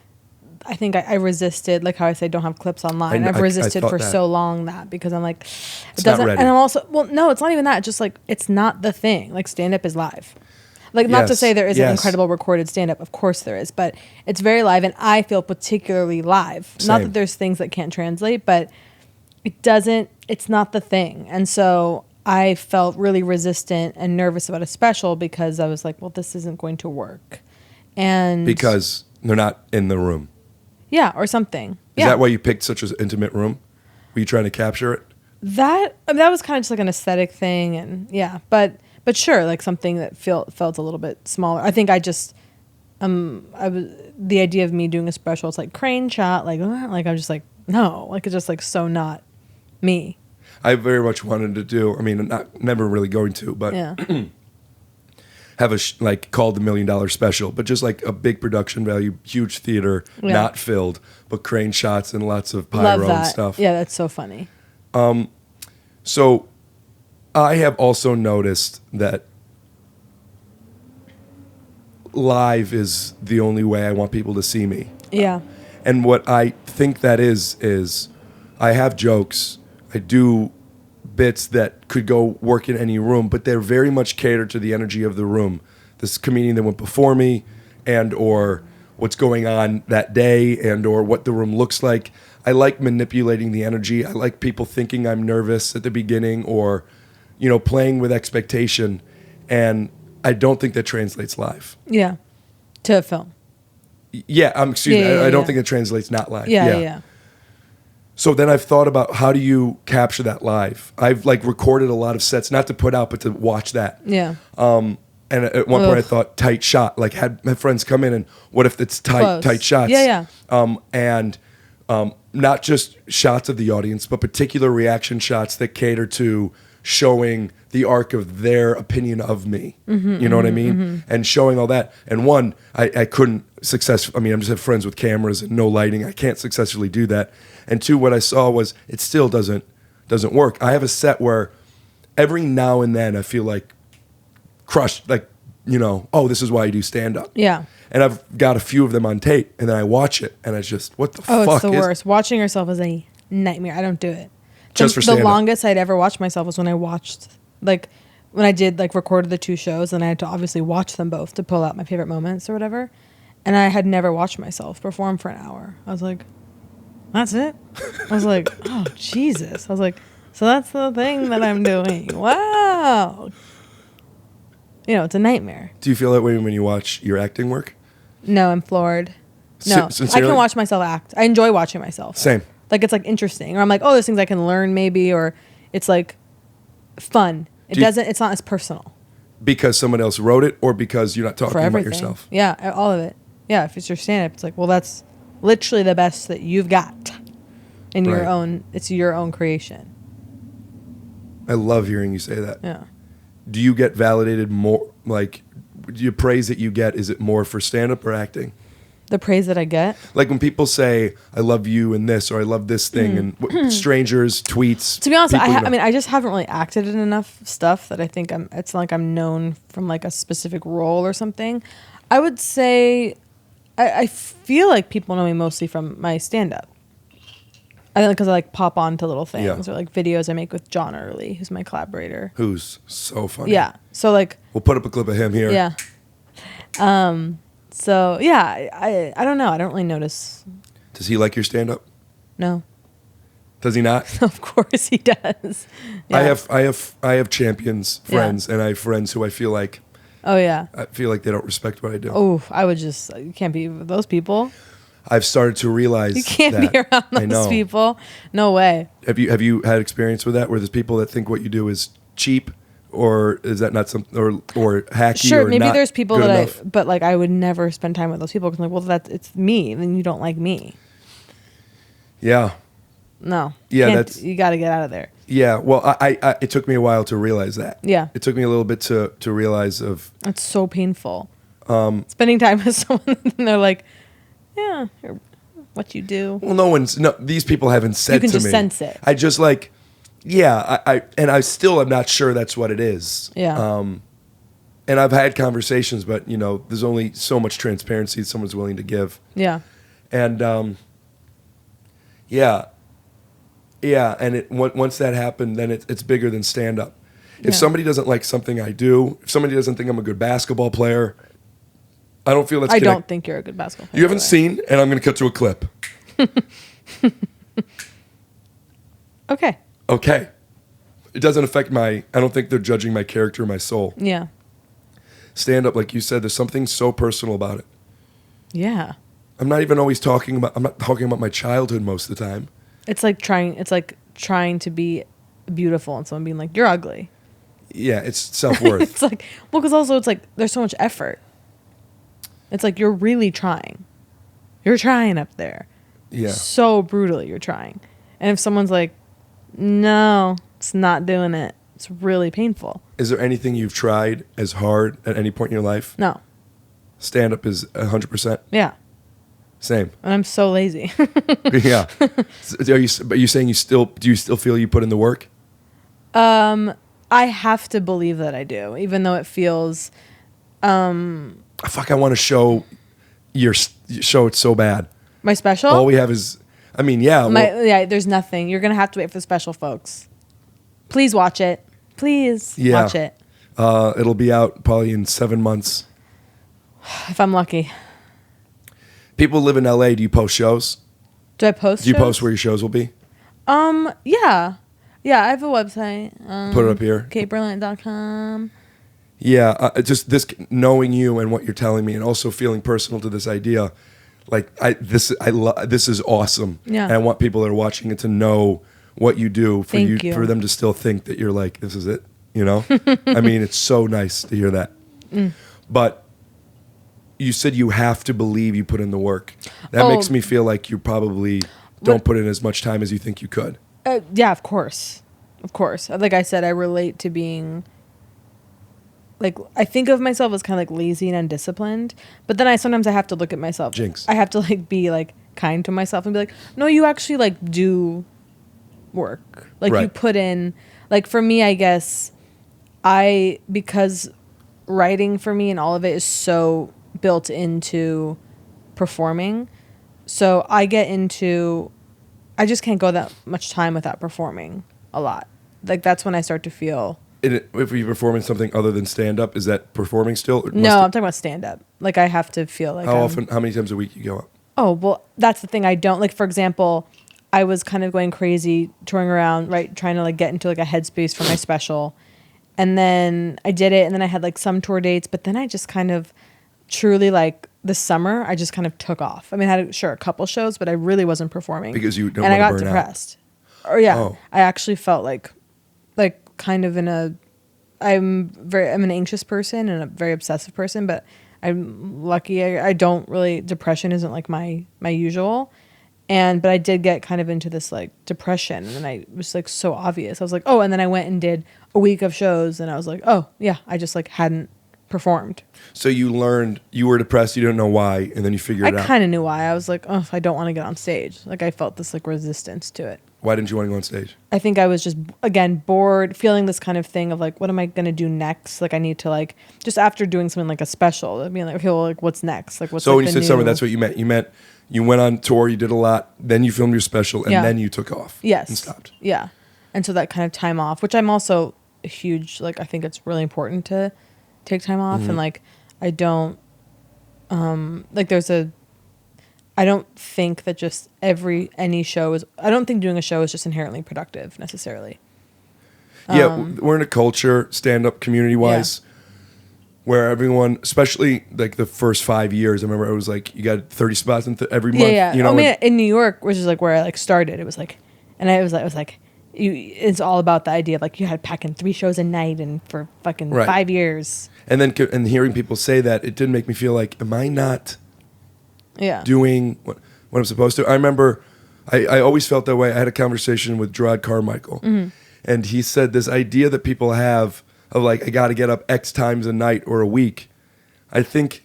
I think I resisted, like how I say don't have clips online. I've resisted for so long because I'm like, it doesn't. And I'm also, well, no, it's not even that. Just like, it's not the thing. Like, stand up is live. Like, not to Yes, say there isn't yes. incredible recorded stand-up. Of course there is. But it's very live, and I feel particularly live. Not Same. that there's things that can't translate, but it's not the thing. And so I felt really resistant and nervous about a special because I was like, well, this isn't going to work. And Because they're not in the room. yeah, or something. Is Yeah. that why you picked such an intimate room? Were you trying to capture it? That was kind of just like an aesthetic thing, and yeah, but sure, like something that felt a little bit smaller. I think I just I was the idea of me doing a special. It's like crane shot, like I'm just like no, like it's just like so not me. I very much wanted to do. I mean, never really going to, but Yeah, have a like called the $1 Million Special, but just like a big production value, huge theater, Yeah. not filled, but crane shots and lots of pyro love and that. stuff. Yeah, that's so funny. So I have also noticed that live is the only way I want people to see me. Yeah, And what I think that is I have jokes, I do bits that could go work in any room, but they're very much catered to the energy of the room. This comedian that went before me, and or what's going on that day, and or what the room looks like. I like manipulating the energy. I like people thinking I'm nervous at the beginning, or playing with expectation, and I don't think that translates live. yeah, to a film. Yeah, excuse me. Yeah, I don't yeah. think it translates not live. Yeah. So then I've thought about how do you capture that live. I've like recorded a lot of sets, not to put out, but to watch that. Yeah. And at one point I Ugh. thought tight shot, like had my friends come in and what if it's Close. tight shots? Yeah. And not just shots of the audience, but particular reaction shots that cater to showing the arc of their opinion of me. You know what I mean? And showing all that. And one, I couldn't successfully, I mean, I just have friends with cameras and no lighting. I can't successfully do that. And two, what I saw was it still doesn't work. I have a set where every now and then I feel like crushed, like, oh, this is why I do stand up. Yeah. And I've got a few of them on tape, and then I watch it, and I just, what the Oh, fuck it's the is worst. Watching yourself is a nightmare. I don't do it. Just for the stand-up. longest I'd ever watched myself was when I watched, like, when I did, like, recorded the 2 shows, and I had to obviously watch them both to pull out my favorite moments or whatever. And I had never watched myself perform for an hour. I was like, that's it? I was like, oh, Jesus. I was like, so that's the thing that I'm doing. Wow. It's a nightmare. Do you feel that way when you watch your acting work? No, I'm floored. No, I Sincerely? can watch myself act. I enjoy watching myself. Same. Like, it's like interesting, or I'm like, oh, there's things I can learn maybe, or it's like fun. It's not as personal Because someone else wrote it, or because you're not talking for about everything. yourself? Yeah, all of it. Yeah, if it's your stand-up, it's like, well, that's literally the best that you've got in your Right. own. It's your own creation. I love hearing you say that. Yeah. Do you get validated more, like, your praise that you get, is it more for stand-up or acting? The praise that I get. Like when people say, I love you and this, or I love this thing, and strangers, tweets. To be honest, people, I mean, I just haven't really acted in enough stuff that I think it's like I'm known from like a specific role or something. I would say, I feel like people know me mostly from my stand-up. I think because I like pop on to little things, Yeah. or like videos I make with John Early, who's my collaborator. Who's so funny. Yeah. So like, We'll put up a clip of him here. yeah. So yeah, I don't know. I don't really notice. Does he like your stand-up? No. Does he not? Of course he does. Yeah. I have champions, friends, and I have friends who I feel like they don't respect what I do. Oh, you can't be with those people. I've started to realize You can't that. be around I know. those people. No way. Have you had experience with that, where there's people that think what you do is cheap, or is that not something, or hacky? Sure, or maybe not there's people good that enough? but like I would never spend time with those people because I'm like, well, it's me, then you don't like me. Yeah, No. Yeah, You got to get out of there. yeah. Well, I it took me a while to realize that. Yeah. It took me a little bit to realize of. It's so painful. Spending time with someone and they're like, yeah, what you do. Well, these people haven't said You can to just me. sense it. I just like, yeah, I still am not sure that's what it is. Yeah. And I've had conversations, but there's only so much transparency someone's willing to give. Yeah. And yeah, and once that happened, then it's bigger than stand up. If Yeah. somebody doesn't like something I do, if somebody doesn't think I'm a good basketball player, I don't feel that's I gonna- don't think you're a good basketball player. You haven't by the way. seen, and I'm going to cut to a clip. Okay. Okay. It doesn't affect I don't think they're judging my character or my soul. Yeah. Stand up, like you said, there's something so personal about it. Yeah. I'm not talking about my childhood most of the time. It's like trying to be beautiful and someone being like, you're ugly. Yeah, it's self-worth. It's like, well, because also it's like there's so much effort. It's like you're really trying. You're trying up there. Yeah. So brutally you're trying. And if someone's like, no, it's not doing it, it's really painful. Is there anything you've tried as hard at any point in your life? No. Stand up is 100%. Yeah. Same. And I'm so lazy. Yeah. Are you saying do you still feel you put in the work? I have to believe that I do, even though it feels Fuck, I want to show show it so bad. my special. All we have is, I mean, yeah. There's nothing. You're gonna have to wait for the special, folks. Please watch it. Please Yeah. watch it. It'll be out probably in 7 months. If I'm lucky. People live in LA. Do you post shows? Do I post? Do you shows? post where your shows will be? Yeah. Yeah, I have a website. Put it up here. kateberlant.com. Yeah, just this knowing you and what you're telling me, and also feeling personal to this idea. Like this is awesome. Yeah. And I want people that are watching it to know what you do for Thank you. for them to still think that you're like, this is it. You know, I mean, it's so nice to hear that. But you said you have to believe you put in the work. That makes me feel like you probably don't put in as much time as you think you could. Yeah, of course. Of course. Like I said, I relate to being like, I think of myself as kind of like lazy and undisciplined, but then sometimes I have to look at myself. Jinx. I have to like be like kind to myself and be like, no, you actually like do work. Like you Right. put in, like for me, I guess because writing for me and all of it is so built into performing. So I just can't go that much time without performing a lot. Like that's when I start to feel. If you're performing something other than stand up, is that performing still? Or No, I'm talking about stand up. Like I have to feel like how many times a week you go up? Oh, well, that's the thing. I don't like, for example, I was kind of going crazy touring around, right? Trying to like get into like a headspace for my special. And then I did it. And then I had like some tour dates, but then I just kind of truly like this summer, I just kind of took off. I mean, I had a couple shows, but I really wasn't performing Because you don't and I wanna got burn out. depressed. Or yeah, Oh. I actually felt like kind of I'm an anxious person and a very obsessive person, but I'm lucky. I don't really, depression isn't like my usual. But I did get kind of into this like depression, and it was like so obvious. I was like, oh, and then I went and did a week of shows, and I was like, oh yeah, I just like hadn't performed. So you learned you were depressed, you didn't know why, and then you figured it I out. kind of knew why. I was like, oh, I don't want to get on stage. Like I felt this like resistance to it. Why didn't you want to go on stage? I think I was just, again, bored, feeling this kind of thing of like, what am I going to do next? Like I need to like, just after doing something like a special, I mean, like, okay, well, like what's next? Like what's So like, when you the said summer, new- that's what you meant. You meant you went on tour, you did a lot, then you filmed your special, and Yeah. then you took off. Yes. And stopped. Yeah. And so that kind of time off, which I'm also a huge, like, I think it's really important to take time off. Mm-hmm. And like, I don't, I don't think that just any show I don't think doing a show is just inherently productive necessarily. Yeah, we're in a culture, stand-up community-wise, where everyone, especially like the first 5 years, I remember it was like you got 30 spots every month. Yeah. You know, I mean, in New York, which is like where I like started, it was like, it's all about the idea of like you had to pack in 3 shows a night and for fucking Right. 5 years. and then hearing people say that, it did make me feel like, am I not Yeah. doing what I'm supposed to? I remember I always felt that way. I had a conversation with Gerard Carmichael, and he said this idea that people have of like, I got to get up X times a night or a week, I think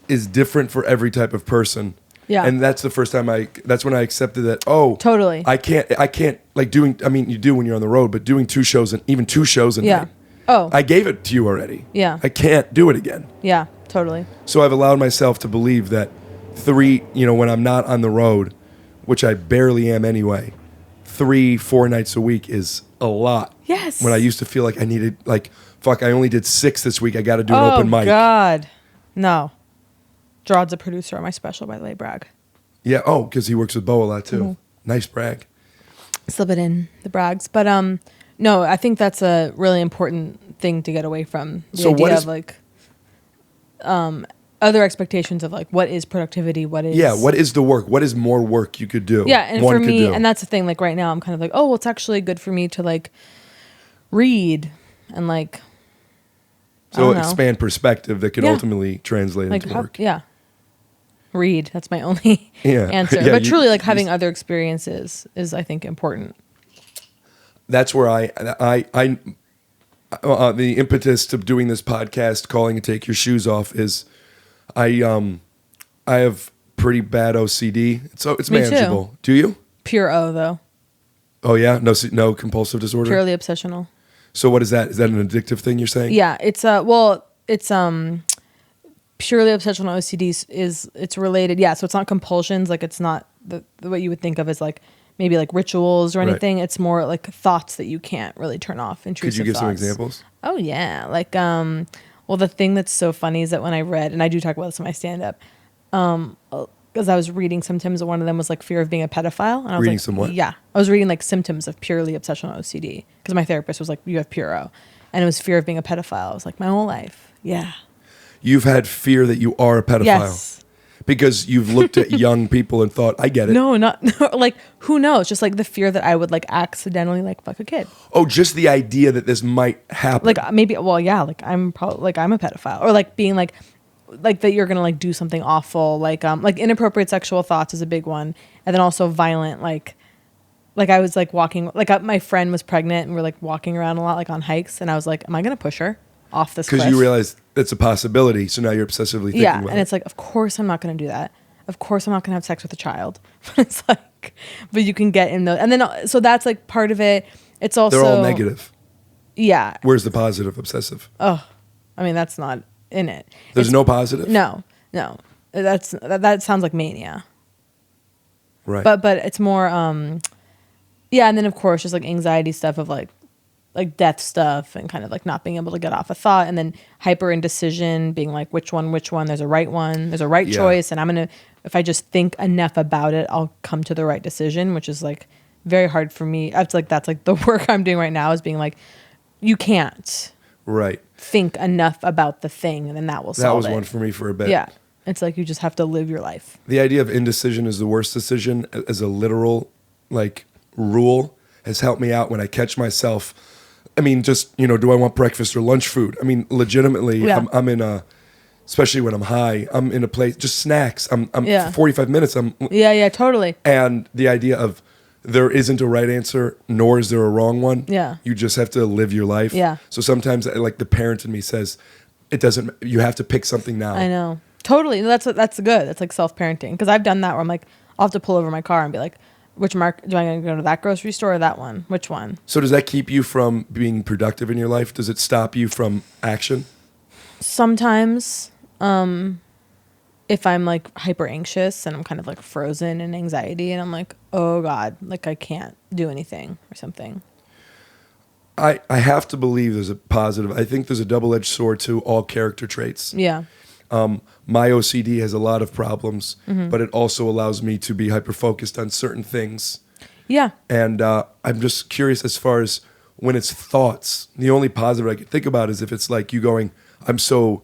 is different for every type of person. Yeah. And that's the first time that's when I accepted that, oh, Totally. I can't like doing, I mean, you do when you're on the road, but doing 2 shows and even 2 shows a Yeah. night. Oh. I gave it to you already. Yeah. I can't do it again. Yeah, totally. So I've allowed myself to believe that 3, when I'm not on the road, which I barely am anyway, 3-4 nights a week is a lot. Yes. When I used to feel like I needed, like, fuck, I only did 6 this week. I got to do an Oh, open mic. God. No. Gerard's a producer on my special, by the way, brag. Yeah. Oh, because he works with Bo a lot too. Mm-hmm. Nice brag. Slip it in, the brags. But no, I think that's a really important thing to get away from. The So idea what is- of like other expectations of like what is productivity, what is What is the work? What is more work you could do? Yeah, and one for could me, do? and that's the thing, like right now I'm kind of like, oh well, it's actually good for me to like read and like I So don't know. expand perspective that can Yeah. ultimately translate like into how, work. yeah. Read. That's my only Yeah. answer. Yeah, but you- truly like you- having other experiences is I think important. That's where the impetus to doing this podcast, calling it "Take Your Shoes Off," is I have pretty bad OCD. So it's Me too. manageable. Do you? Pure O though. Oh yeah, no compulsive disorder. Purely obsessional. So what is that? Is that an addictive thing you're saying? Yeah, it's purely obsessional OCD is it's related. Yeah, so it's not compulsions, like it's not the what you would think of as like maybe like rituals or Right. anything. It's more like thoughts that you can't really turn off. Intrusive Could you give some thoughts. examples? Oh yeah, like well the thing that's so funny is that when I read, and I do talk about this in my stand up, because I was reading symptoms, and one of them was like fear of being a pedophile. And I was Reading like, some what? Yeah, I was reading like symptoms of purely obsessional OCD because my therapist was like, you have pure O, and it was fear of being a pedophile. I was like, my whole life, yeah. You've had fear that you are a pedophile Yes. because you've looked at young people and thought, "I get it." No, like who knows? Just like the fear that I would like accidentally like fuck a kid. Oh, just the idea that this might happen. Like maybe, well, yeah, like I'm probably like I'm a pedophile, or like being like that you're gonna like do something awful, like inappropriate sexual thoughts is a big one, and then also violent, like I was like walking, like my friend was pregnant and we're like walking around a lot, like on hikes, and I was like, am I gonna push her off this cliff? Because you realize that's a possibility, so now you're obsessively thinking Yeah, about and it. it's like, of course I'm not going to do that. Of course I'm not going to have sex with a child. It's like, but you can get in those, and then so that's like part of it. It's also They're all negative. Yeah. Where's the positive obsessive? Oh, I mean that's not in it. There's no positive? No. That sounds like mania. Right. But it's more yeah, and then of course just like anxiety stuff of like death stuff and kind of like not being able to get off a thought, and then hyper indecision, being like which one, there's a right Yeah. choice, and if I just think enough about it, I'll come to the right decision, which is like very hard for me. That's like the work I'm doing right now is being like, you can't Right. think enough about the thing and then that will That solve was it. one for me for a bit. Yeah. It's like you just have to live your life. The idea of indecision is the worst decision as a literal like rule has helped me out when I catch myself. I mean, just, do I want breakfast or lunch food? I mean, legitimately, Yeah. I'm in a, especially when I'm high, I'm in a place, just snacks. I'm Yeah. 45 minutes. Yeah, totally. And the idea of there isn't a right answer, nor is there a wrong one. Yeah. You just have to live your life. Yeah. So sometimes like the parent in me says, you have to pick something now. I know. Totally. That's good. That's like self-parenting. Because I've done that where I'm like, I'll have to pull over my car and be like, which mark do I going to go to, that grocery store or that one? Which one? So does that keep you from being productive in your life? Does it stop you from action? Sometimes, if I'm like hyper anxious and I'm kind of like frozen in anxiety and I'm like, oh God, like I can't do anything or something. I have to believe there's a positive. I think there's a double-edged sword to all character traits. Yeah. My OCD has a lot of problems, Mm-hmm. but it also allows me to be hyper-focused on certain things. Yeah. And I'm just curious as far as when it's thoughts, the only positive I can think about is if it's like you going, I'm so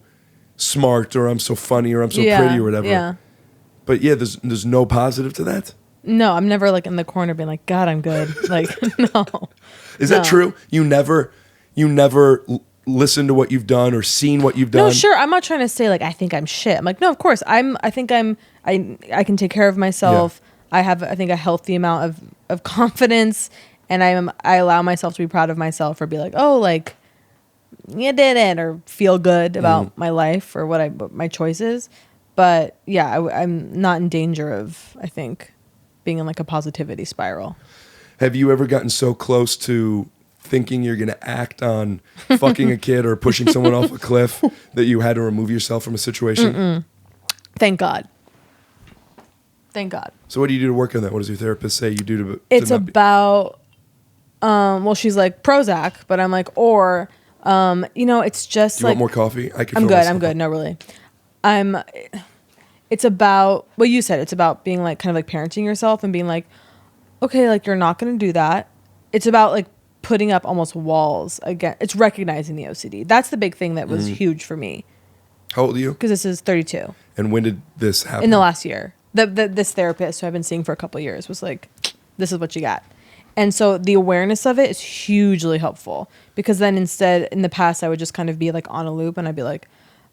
smart or I'm so funny or I'm so pretty or whatever. Yeah. But yeah, there's no positive to that. No, I'm never like in the corner being like, God, I'm good. Like, no. Is that true? You never listen to what you've done or seen what you've done? No, sure. I'm not trying to say like I think I'm shit. I'm like, no, of course. I can take care of myself. I have, I think, a healthy amount of confidence, and I allow myself to be proud of myself or be like, oh, like you did it, or feel good about my life or what my choices. But yeah, I'm not in danger of, I think, being in like a positivity spiral. Have you ever gotten so close to thinking you're going to act on fucking a kid or pushing someone off a cliff that you had to remove yourself from a situation? Thank God. Thank God. So what do you do to work on that? What does your therapist say you do to? It's not be- about, well, she's like Prozac, but I'm like, or, it's just Do you like. want more coffee? I can. I'm fill good. myself I'm good. up. No, really. It's about what you said. It's about being like kind of like parenting yourself and being like, okay, like you're not going to do that. It's about like putting up almost walls again. It's recognizing the OCD. That's the big thing that was huge for me. How old are you? Because this is 32 And when did this happen? in the last year. This therapist who I've been seeing for a couple of years was like, this is what you got. And so the awareness of it is hugely helpful, because then instead in the past I would just kind of be like on a loop and I'd be like,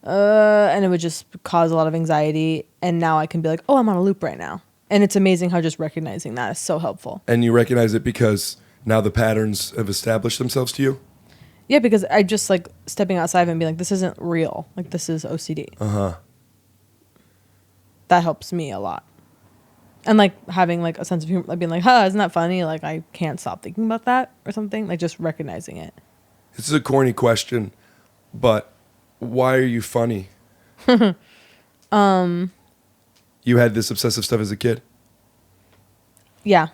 and it would just cause a lot of anxiety. And now I can be like, oh, I'm on a loop right now. And it's amazing how just recognizing that is so helpful. And you recognize it because now the patterns have established themselves to you? Yeah, because I just like stepping outside and being like, this isn't real. Like, this is OCD. Uh-huh. That helps me a lot. And like having like a sense of humor, like being like, huh, isn't that funny? Like, I can't stop thinking about that or something. Like, just recognizing it. This is a corny question, but why are you funny? You had this obsessive stuff as a kid? Yeah.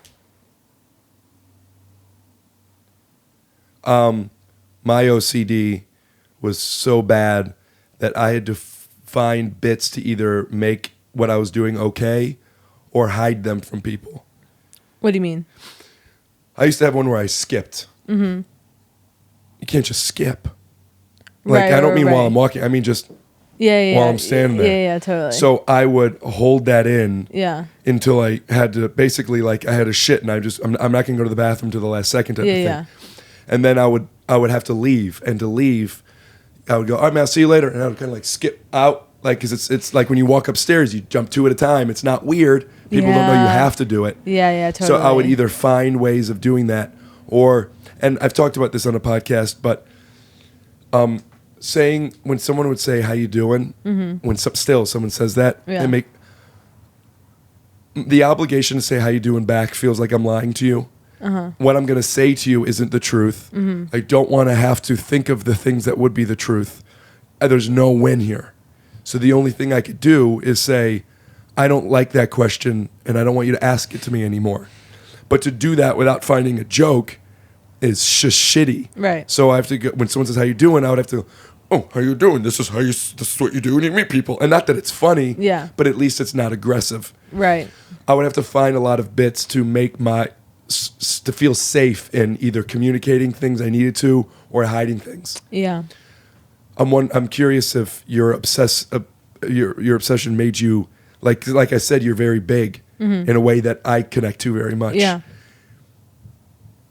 My OCD was so bad that I had to find bits to either make what I was doing okay or hide them from people. What do you mean? I used to have one where I skipped. Mm-hmm. You can't just skip. Like, Right, I don't mean while right. I'm walking. I mean just Yeah. while I'm standing there. Yeah, totally. So I would hold that in yeah. until I had to basically, like, I had a shit and I'm not going to go to the bathroom to the last second type of thing. Yeah. And then I would have to leave, and to leave, I would go, all right, man, I'll see you later. And I would kind of like skip out, like, because it's like when you walk upstairs, you jump two at a time. It's not weird. People don't know you Yeah. have to do it. Yeah, totally. So I would either find ways of doing that, or, and I've talked about this on a podcast, but saying, when someone would say, how you doing? Mm-hmm. When someone says that, Yeah. they make, the obligation to say how you doing back feels like I'm lying to you. Uh-huh. What I'm going to say to you isn't the truth. Mm-hmm. I don't want to have to think of the things that would be the truth. There's no win here. So the only thing I could do is say, I don't like that question, and I don't want you to ask it to me anymore. But to do that without finding a joke is just shitty. Right. So I have to go, when someone says, how you doing? I would have to, oh, how you doing? This is what you do when you meet people. And not that it's funny, Yeah. but at least it's not aggressive. Right. I would have to find a lot of bits to make to feel safe in either communicating things I needed to or hiding things. Yeah. I'm curious if your obsession made you, like I said, you're very big in a way that I connect to very much. Yeah.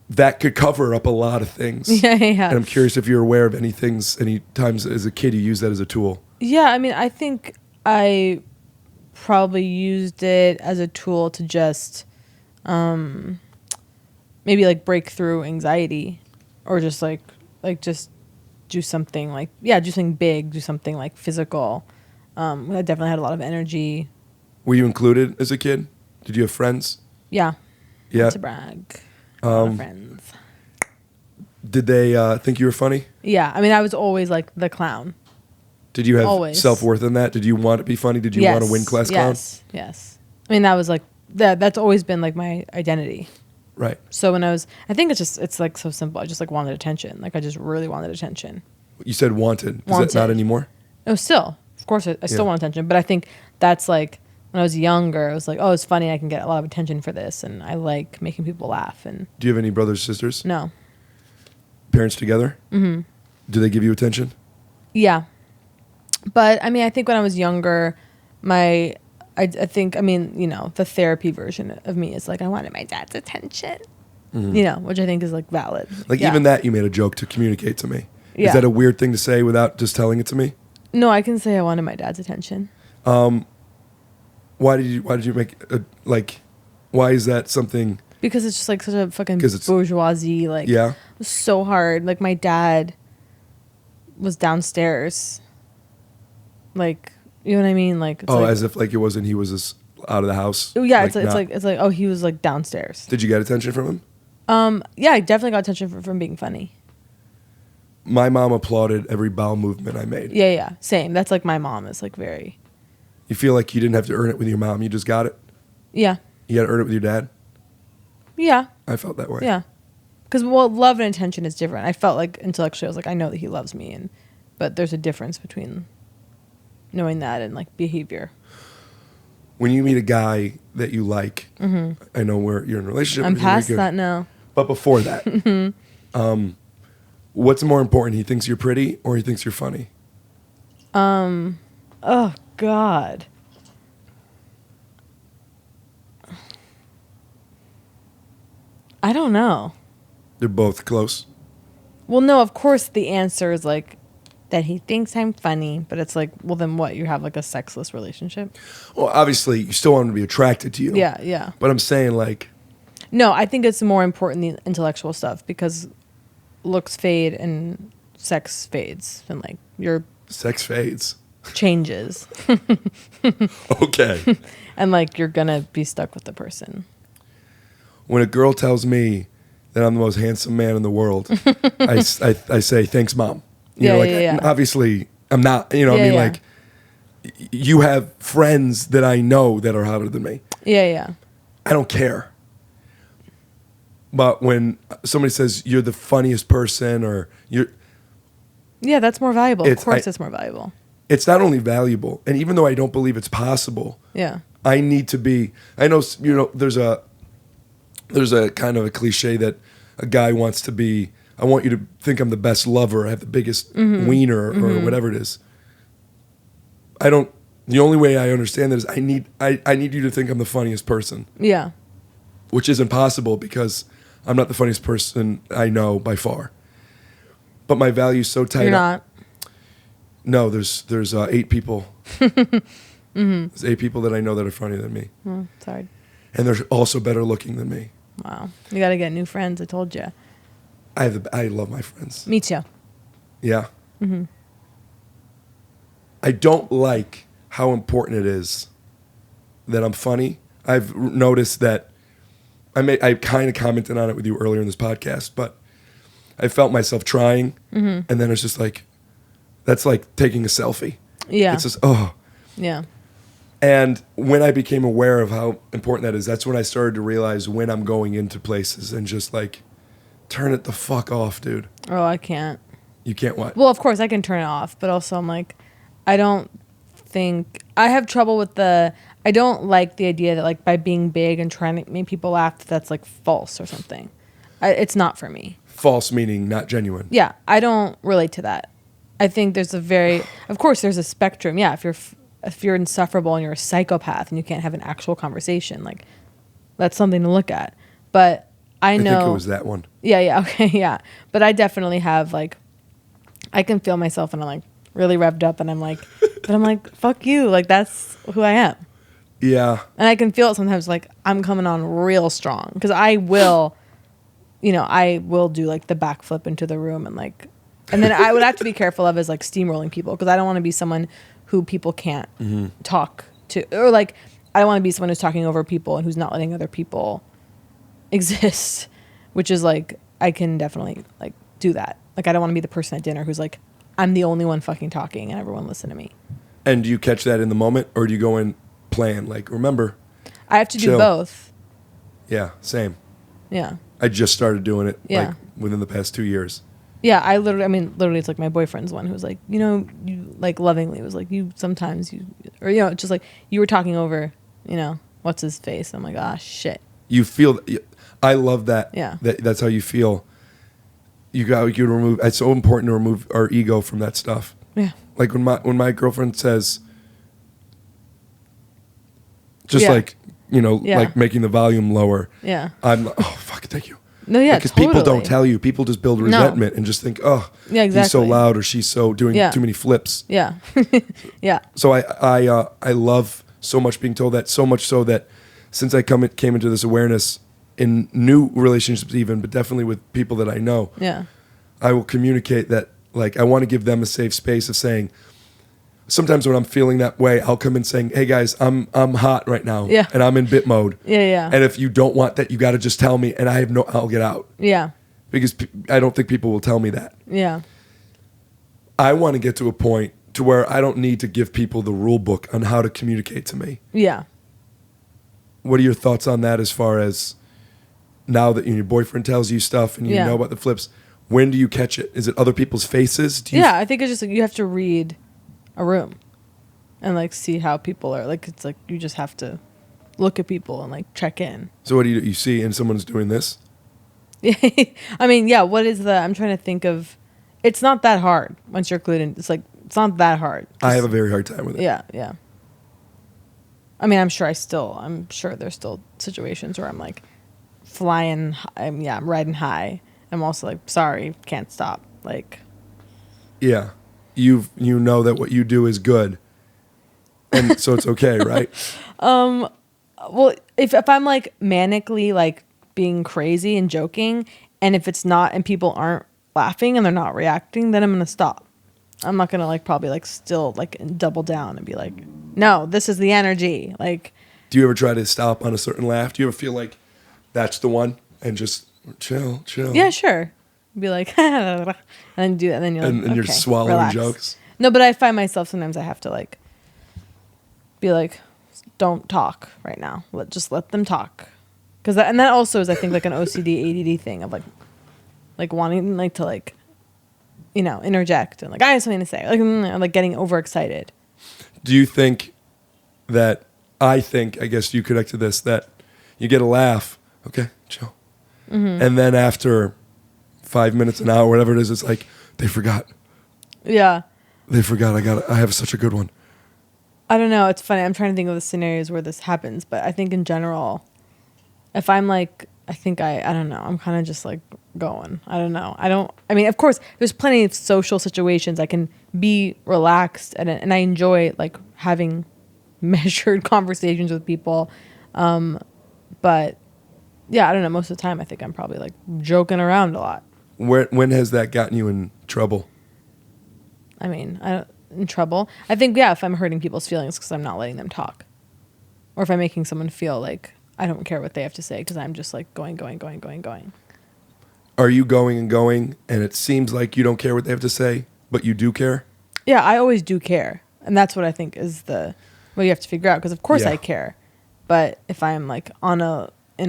That could cover up a lot of things. Yeah. And I'm curious if you're aware of any times as a kid you used that as a tool. Yeah, I mean, I think I probably used it as a tool to just maybe like break through anxiety, or just like just do something like, yeah, do something big, do something like physical. I definitely had a lot of energy. Were you included as a kid? Did you have friends? Yeah. Yeah. Not to brag. A lot of friends. Did they think you were funny? Yeah, I mean, I was always like the clown. Did you have Always. self-worth in that? Did you want to be funny? Did you want to win class clown? Yes. I mean, that was like that's always been like my identity. Right. So when I think it's like so simple. I just like wanted attention. Like, I just really wanted attention. You said wanted. Is Wanted. that not anymore? Oh, still, of course, I still want attention. But I think that's like when I was younger, I was like, oh, it's funny. I can get a lot of attention for this, and I like making people laugh. And Do you have any brothers or sisters? no, Parents together? Mm-hmm. Do they give you attention? yeah. But I mean, I think when I was younger, I think, I mean, you know, the therapy version of me is like, I wanted my dad's attention, you know, which I think is like valid. Like, Yeah. even that you made a joke to communicate to me. Yeah. Is that a weird thing to say without just telling it to me? No, I can say I wanted my dad's attention. Why did you make why is that something? Because it's just like such a fucking 'Cause it's- bourgeoisie, like, Yeah. it was so hard. Like, my dad was downstairs. Like, you know what I mean? Like, it's As if like it wasn't, he was just out of the house. oh, yeah, not- it's like, oh, he was like downstairs. Did you get attention from him? Yeah, I definitely got attention from being funny. My mom applauded every bowel movement I made. Yeah, same. That's like my mom is like very. You feel like you didn't have to earn it with your mom. You just got it. Yeah. You had earned it with your dad? Yeah. I felt that way. Yeah. Because, well, love and attention is different. I felt like intellectually, I was like, I know that he loves me, but there's a difference between knowing that and like behavior. When you meet a guy that you like, I know you're in a relationship. I'm with, past that now. But before that, what's more important? He thinks you're pretty or he thinks you're funny? Oh, God. I don't know. They're both close. Well, no, of course the answer is like that he thinks I'm funny, but it's like, well, then what? You have like a sexless relationship? Well, obviously, you still want him to be attracted to you. Yeah, yeah. But I'm saying, like... No, I think it's more important, the intellectual stuff, because looks fade and sex fades, and like your... Sex fades. Changes. Okay. And like you're gonna be stuck with the person. When a girl tells me that I'm the most handsome man in the world, I say, thanks, Mom. You know, like, yeah. Obviously, I'm not, you know, I mean, like, you have friends that I know that are hotter than me. Yeah, yeah. I don't care. But when somebody says you're the funniest person or you're... Yeah, that's more valuable. Of course it's more valuable. It's not only valuable, and even though I don't believe it's possible, yeah, I need to be... I know, you know, there's a kind of a cliche that a guy wants to be... I want you to think I'm the best lover, I have the biggest wiener, or whatever it is. I don't... The only way I understand that is I need you to think I'm the funniest person. Yeah. Which isn't possible because I'm not the funniest person I know by far. But my value's so tight. You're not? No, there's 8 people. There's 8 people that I know that are funnier than me. Sorry. And they're also better looking than me. Wow. You got to get new friends, I told you. I love my friends. Me too. Yeah. I don't like how important it is that I'm funny. I've noticed that I kind of commented on it with you earlier in this podcast, but I felt myself trying, and then it's just like, that's like taking a selfie. Yeah. It's just, oh. Yeah. And when I became aware of how important that is, that's when I started to realize when I'm going into places and just like, turn it the fuck off, dude. Oh, I can't. You can't what? Well, of course I can turn it off, but also I'm like, I don't think... I have trouble with I don't like the idea that like by being big and trying to make people laugh, that's like false or something. It's not for me. False meaning not genuine. Yeah, I don't relate to that. I think there's of course there's a spectrum. Yeah, if you're insufferable and you're a psychopath and you can't have an actual conversation, like that's something to look at. But I know... I think it was that one. Yeah, okay, yeah. But I definitely have like, I can feel myself and I'm like really revved up and I'm like, fuck you. Like that's who I am. Yeah. And I can feel it sometimes like I'm coming on real strong because I will do like the backflip into the room and like, and then I would have to be careful of is like steamrolling people because I don't want to be someone who people can't talk to, or like I don't want to be someone who's talking over people and who's not letting other people exist, which is like I can definitely like do that. Like I don't want to be the person at dinner who's like I'm the only one fucking talking and everyone listen to me. And do you catch that in the moment or do you go in plan like remember? I have to do chill. both. Yeah, same. Yeah. I just started doing it Yeah. like within the past 2 years. Yeah, literally it's like my boyfriend's one who's like, you like lovingly was like, you sometimes just like you were talking over, what's his face. I'm like, ah, shit. You feel, I love that. Yeah. That's how you feel. You remove, it's so important to remove our ego from that stuff. Yeah. Like when my girlfriend says, just Yeah. like, like making the volume lower. Yeah. I'm like, oh, fuck, thank you. No, yeah, because people totally. don't tell you. People just build resentment and just think, oh, yeah, exactly. he's so loud or she's so doing too many flips. Yeah. Yeah. So I love so much being told that, so much so that since I came into this awareness in new relationships even, but definitely with people that I know, Yeah. I will communicate that, like, I want to give them a safe space of saying, sometimes when I'm feeling that way, I'll come in saying, hey guys, I'm hot right now. Yeah. And I'm in bit mode. Yeah, yeah. And if you don't want that, you got to just tell me and I'll get out. Yeah. Because I don't think people will tell me that. Yeah. I want to get to a point to where I don't need to give people the rule book on how to communicate to me. Yeah. what are your thoughts on that as far as now that your boyfriend tells you stuff and you know about the flips? When do you catch it? Is it other people's faces? I think it's just like you have to read a room and like see how people are. Like it's like you just have to look at people and like check in. So what do you see and someone's doing this? I mean, yeah, what is I'm trying to think of. It's not that hard once you're clued in. It's like, it's not that hard. I have a very hard time with it. Yeah, yeah. I mean, I'm sure there's still situations where I'm like flying, I'm riding high. I'm also like, sorry, can't stop. Like, yeah, you know that what you do is good, and so it's okay, right? Well, if I'm like manically like being crazy and joking, and if it's not, and people aren't laughing and they're not reacting, then I'm gonna stop. I'm not gonna like probably like still like double down and be like, no, this is the energy. Like, do you ever try to stop on a certain laugh? Do you ever feel like that's the one and just chill? Yeah, sure. Be like, and then do that, and then you're like, and you're swallowing relax. jokes. No, but I find myself sometimes I have to like be like, don't talk right now. Just let them talk, and that also is I think like an OCD ADD thing of like wanting like to like, you know, interject and like I have something to say, like getting overexcited. Do you think that I guess you connect to this, that you get a laugh, okay, chill, and then after 5 minutes, an hour, whatever it is, it's like they forgot. Yeah. They forgot. I have such a good one. I don't know. It's funny. I'm trying to think of the scenarios where this happens, but I think in general, if I'm like, I don't know. I'm kind of just like going. I don't know. I mean, of course, there's plenty of social situations I can be relaxed and I enjoy like having measured conversations with people. But yeah, I don't know. Most of the time, I think I'm probably like joking around a lot. When has that gotten you in trouble? I mean, in trouble. I think, yeah, if I'm hurting people's feelings because I'm not letting them talk. Or if I'm making someone feel like I don't care what they have to say because I'm just like going. Are you going and it seems like you don't care what they have to say, but you do care? Yeah, I always do care. And that's what I think is what you have to figure out, because of course I care. But if I'm like in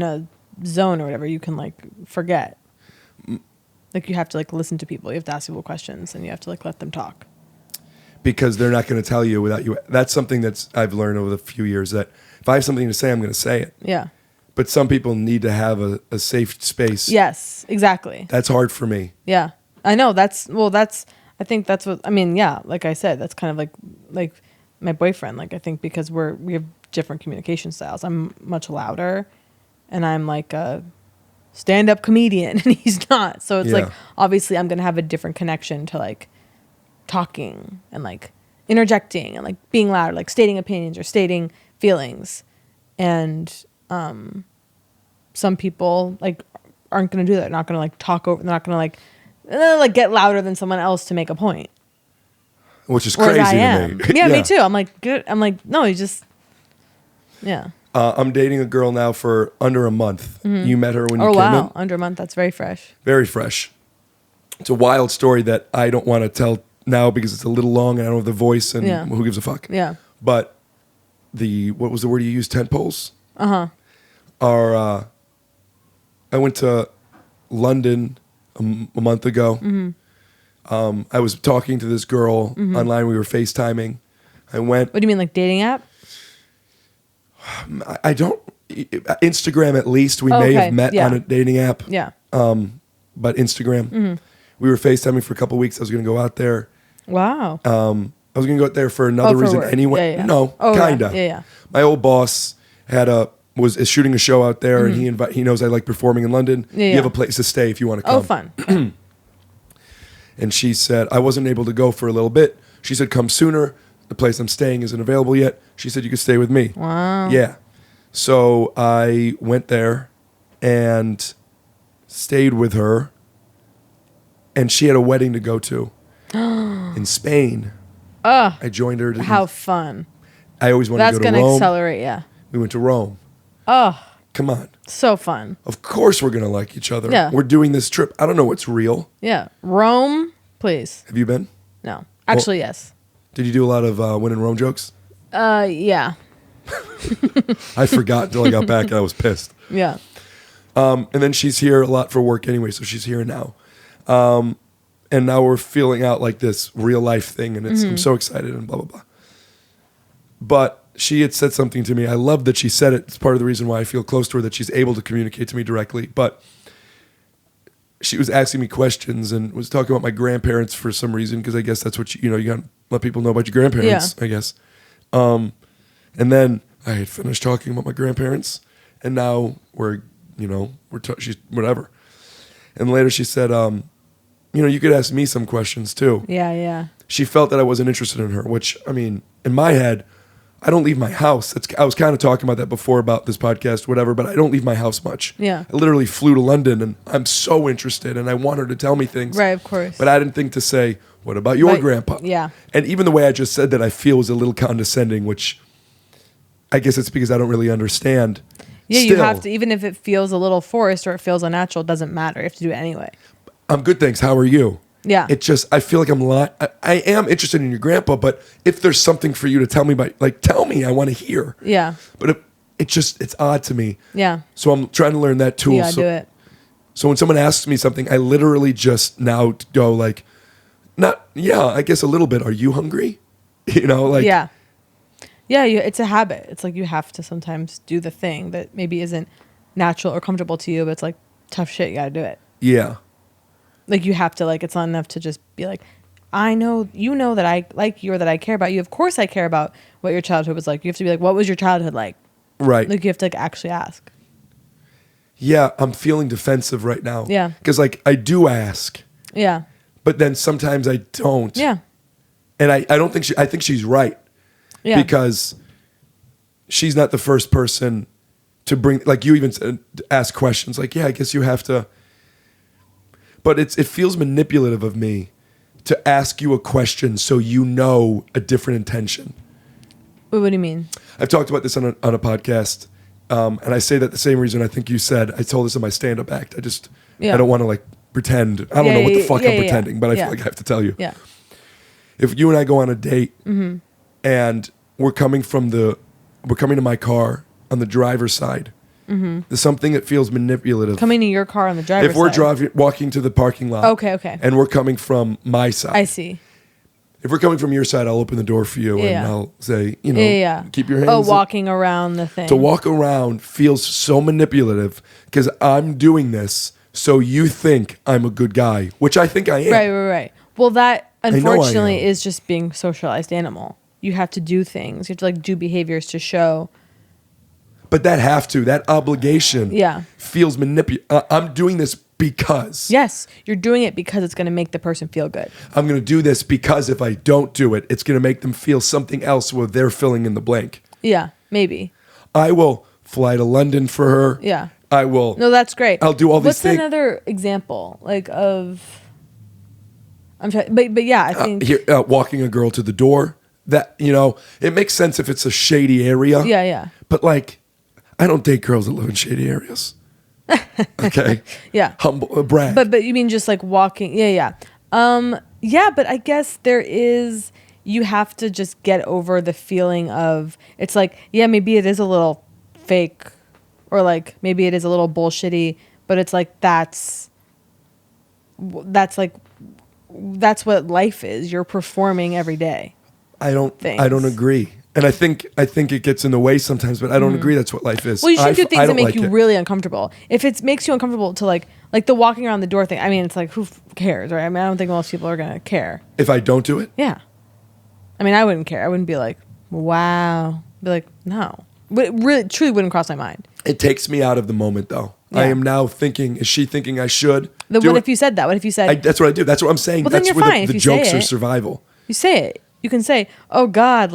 a zone or whatever, you can like forget. Like you have to like listen to people. You have to ask people questions and you have to like let them talk. Because they're not going to tell you without you. That's something I've learned over the few years, that if I have something to say, I'm going to say it. Yeah. But some people need to have a safe space. Yes, exactly. That's hard for me. Yeah. I know. I think that's what, I mean, yeah, like I said, that's kind of like my boyfriend. Like I think because we have different communication styles. I'm much louder and I'm like a stand-up comedian and he's not. So it's like, obviously I'm going to have a different connection to like talking and like interjecting and like being loud, like stating opinions or stating feelings. And some people like aren't going to do that. They're not going to like talk over. They're not going to like get louder than someone else to make a point. Which is crazy to me. Yeah, me too. I'm like, good. I'm like, no, you just, yeah. I'm dating a girl now for under a month. Mm-hmm. You met her when you came in? Oh, wow. Under a month. That's very fresh. Very fresh. It's a wild story that I don't want to tell now because it's a little long and I don't have the voice and who gives a fuck. Yeah. But what was the word you used? Tent poles? Uh-huh. I went to London a month ago. Mm-hmm. I was talking to this girl online. We were FaceTiming. I went. What do you mean, like dating app? I don't. Instagram at least. We may have met on a dating app. Yeah. But Instagram. We were FaceTiming for a couple of weeks. I was going to go out there. Wow. I was going to go out there for another reason anyway. Yeah. No, kinda. Yeah. My old boss is shooting a show out there, and he knows I like performing in London. You have a place to stay if you want to come. Oh, fun. And she said, I wasn't able to go for a little bit. She said, come sooner. The place I'm staying isn't available yet. She said, you could stay with me. Wow. Yeah. So I went there and stayed with her. And she had a wedding to go to in Spain. I joined her. How fun. I always wanted to go to Rome. That's going to accelerate, yeah. We went to Rome. Oh. Come on. So fun. Of course we're going to like each other. Yeah. We're doing this trip. I don't know what's real. Yeah. Rome, please. Have you been? No. Actually, yes. Did you do a lot of when in Rome jokes? Yeah. I forgot until I got back and I was pissed. Yeah. And then she's here a lot for work anyway, so she's here now. And now we're feeling out like this real life thing, and I'm so excited and blah, blah, blah. But she had said something to me. I love that she said it. It's part of the reason why I feel close to her, that she's able to communicate to me directly. But she was asking me questions and was talking about my grandparents for some reason, because I guess that's what you got to let people know about your grandparents, I guess. And then I had finished talking about my grandparents, and now she's whatever. And later she said, you could ask me some questions too. Yeah. She felt that I wasn't interested in her, which, I mean, in my head, I don't leave my house. I was kind of talking about that before about this podcast, whatever, but I don't leave my house much. Yeah. I literally flew to London, and I'm so interested, and I want her to tell me things. Right, of course. But I didn't think to say, what about your grandpa? Yeah. And even the way I just said that, I feel was a little condescending, which I guess it's because I don't really understand. Yeah, Still, you have to, even if it feels a little forced or it feels unnatural, it doesn't matter. You have to do it anyway. I'm good, thanks. How are you? Yeah. It just, I feel like I am interested in your grandpa, but if there's something for you to tell me about, tell me, I want to hear. Yeah. But it's odd to me. Yeah. So I'm trying to learn that tool. You gotta do it. So when someone asks me something, I literally just now go I guess a little bit. Are you hungry? Yeah. Yeah, it's a habit. It's like you have to sometimes do the thing that maybe isn't natural or comfortable to you, but it's like tough shit. You got to do it. Yeah. Like you have to, it's not enough to just be like, I know, that I like you or that I care about you. Of course I care about what your childhood was like. You have to be like, what was your childhood like? Right. Like you have to actually ask. Yeah, I'm feeling defensive right now. Yeah. Because I do ask. Yeah. But then sometimes I don't. Yeah. And I don't think I think she's right. Yeah. Because she's not the first person to bring, you even said, ask questions. I guess you have to. But it feels manipulative of me to ask you a question so a different intention. Wait, what do you mean? I've talked about this on a podcast, and I say that the same reason I think you said. I told this in my stand-up act. I don't want to pretend. I don't know what the fuck I'm pretending, but I feel like I have to tell you. Yeah. If you and I go on a date, and we're coming to my car on the driver's side, there's something that feels manipulative. Coming to your car on the driver's side. If we're walking to the parking lot. Okay. And we're coming from my side. I see. If we're coming from your side, I'll open the door for you and I'll say, keep your hands. Walking around the thing. To walk around feels so manipulative because I'm doing this so you think I'm a good guy, which I think I am. Right. Well, that unfortunately am. is just being a socialized animal. You have to do things. You have to do behaviors to show. But that obligation feels manipulative. I'm doing this because. Yes, you're doing it because it's going to make the person feel good. I'm going to do this because if I don't do it, it's going to make them feel something else where they're filling in the blank. Yeah, maybe. I will fly to London for her. Yeah. I will. No, that's great. I'll do all these things. What's another example of? I'm trying, but yeah, I think walking a girl to the door. That it makes sense if it's a shady area. Yeah. But I don't date girls that live in shady areas. Okay. Yeah. Humble brag. But you mean just walking? Yeah. But I guess you have to just get over the feeling of it's maybe it is a little fake or maybe it is a little bullshitty, but it's that's what life is. You're performing every day. I don't agree. And I think it gets in the way sometimes, but I don't agree that's what life is. Well, you should do things that make you really uncomfortable. If it makes you uncomfortable to like the walking around the door thing, I mean, it's who cares, right? I mean, I don't think most people are going to care. If I don't do it? Yeah. I mean, I wouldn't care. I wouldn't be wow. Be no. But it really, truly wouldn't cross my mind. It takes me out of the moment, though. Yeah. I am now thinking, is she thinking I should? What if you said that? What if you said... that's what I do. That's what I'm saying. Well, that's then you're where fine the if you jokes say are it. survival. You say it. You can say, oh, God,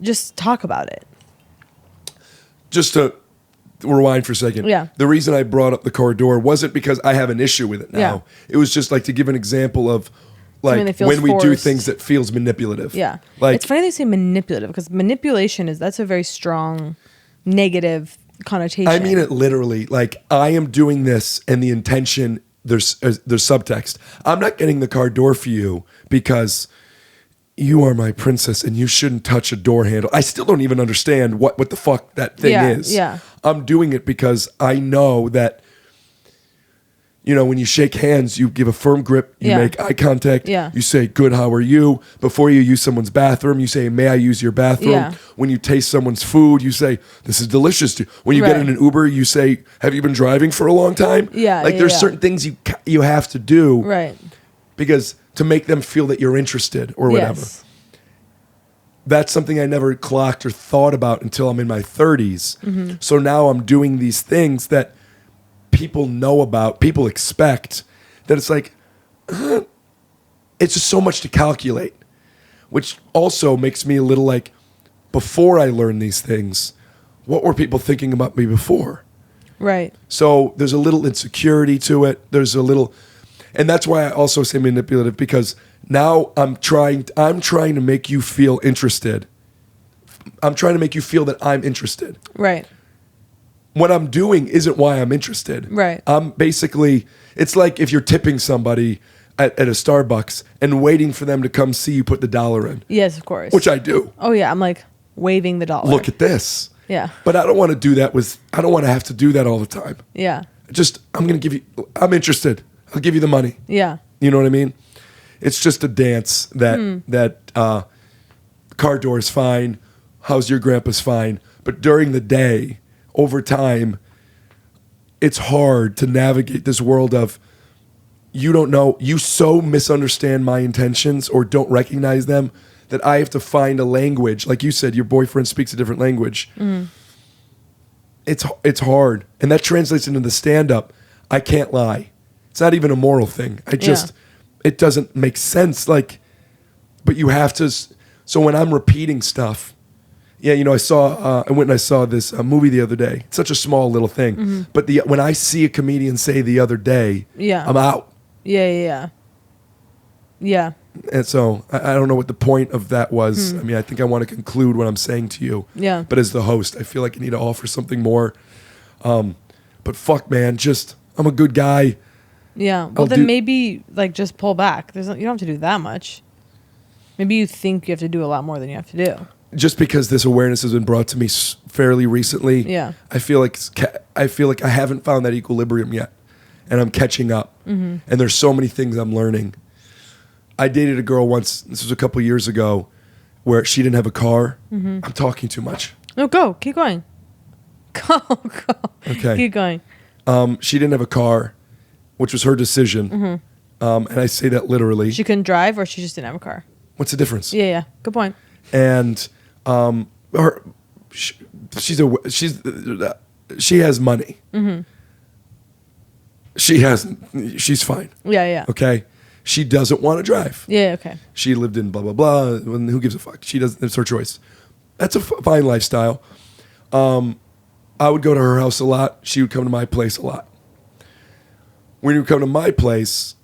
just talk about it. Just to rewind for a second. Yeah. The reason I brought up the car door wasn't because I have an issue with it now. Yeah. It was just to give an example of when we forced. do things that feels manipulative. Yeah. It's funny they say manipulative because manipulation that's a very strong negative connotation. I mean it literally. I am doing this and the intention, there's subtext. I'm not getting the car door for you because you are my princess and you shouldn't touch a door handle. I still don't even understand what the fuck that thing is. Yeah. I'm doing it because I know that, you know, when you shake hands, you give a firm grip, you make eye contact, you say, good, how are you? Before you use someone's bathroom, you say, may I use your bathroom? Yeah. When you taste someone's food, you say, this is delicious. When you get in an Uber, you say, have you been driving for a long time? Like there's certain things you have to do. Right. Because to make them feel that you're interested or whatever. Yes. That's something I never clocked or thought about until I'm in my 30s. Mm-hmm. So now I'm doing these things that people know about, people expect, that it's like, it's just so much to calculate, which also makes me a little like, before I learned these things, what were people thinking about me before? Right. So there's a little insecurity to it. There's a little, and that's why I also say manipulative, because now I'm trying to make you feel interested. I'm trying to make you feel that I'm interested. Right. What I'm doing isn't why I'm interested. Right. I'm basically, it's like if you're tipping somebody at a Starbucks and waiting for them to come see you put the dollar in. Yes, of course. Which I do. Oh yeah, I'm like waving the dollar. Look at this. Yeah. But I don't want to do that I don't want to have to do that all the time. Yeah. I'm interested. I'll give you the money. Yeah. You know what I mean? It's just a dance that car door is fine. How's your grandpa's fine. But during the day, over time, it's hard to navigate this world of, you don't know, you so misunderstand my intentions or don't recognize them that I have to find a language. Like you said, your boyfriend speaks a different language. Mm. It's hard. And that translates into the stand-up. I can't lie. It's not even a moral thing. It doesn't make sense. Like, but you have to. So when I'm repeating stuff, I went and I saw this movie the other day. It's such a small little thing. Mm-hmm. But when I see a comedian say the other day, I'm out. Yeah. And so I don't know what the point of that was. I mean, I think I want to conclude what I'm saying to you. Yeah. But as the host, I feel like I need to offer something more. But fuck, man, I'm a good guy. Yeah. Well, then maybe like just pull back. You don't have to do that much. Maybe you think you have to do a lot more than you have to do. Just because this awareness has been brought to me fairly recently, I feel like I haven't found that equilibrium yet, and I'm catching up. Mm-hmm. And there's so many things I'm learning. I dated a girl once. This was a couple years ago, where she didn't have a car. Mm-hmm. I'm talking too much. No, go. Keep going. Go. Okay. Keep going. She didn't have a car, which was her decision. Mm-hmm. And I say that literally. She couldn't drive, or she just didn't have a car. What's the difference? Yeah. Good point. And she has money. Mm-hmm. She's fine. Yeah. Okay. She doesn't want to drive. Yeah. Okay. She lived in blah blah blah. Who gives a fuck? She doesn't. It's her choice. That's a fine lifestyle. I would go to her house a lot. She would come to my place a lot. When you come to my place,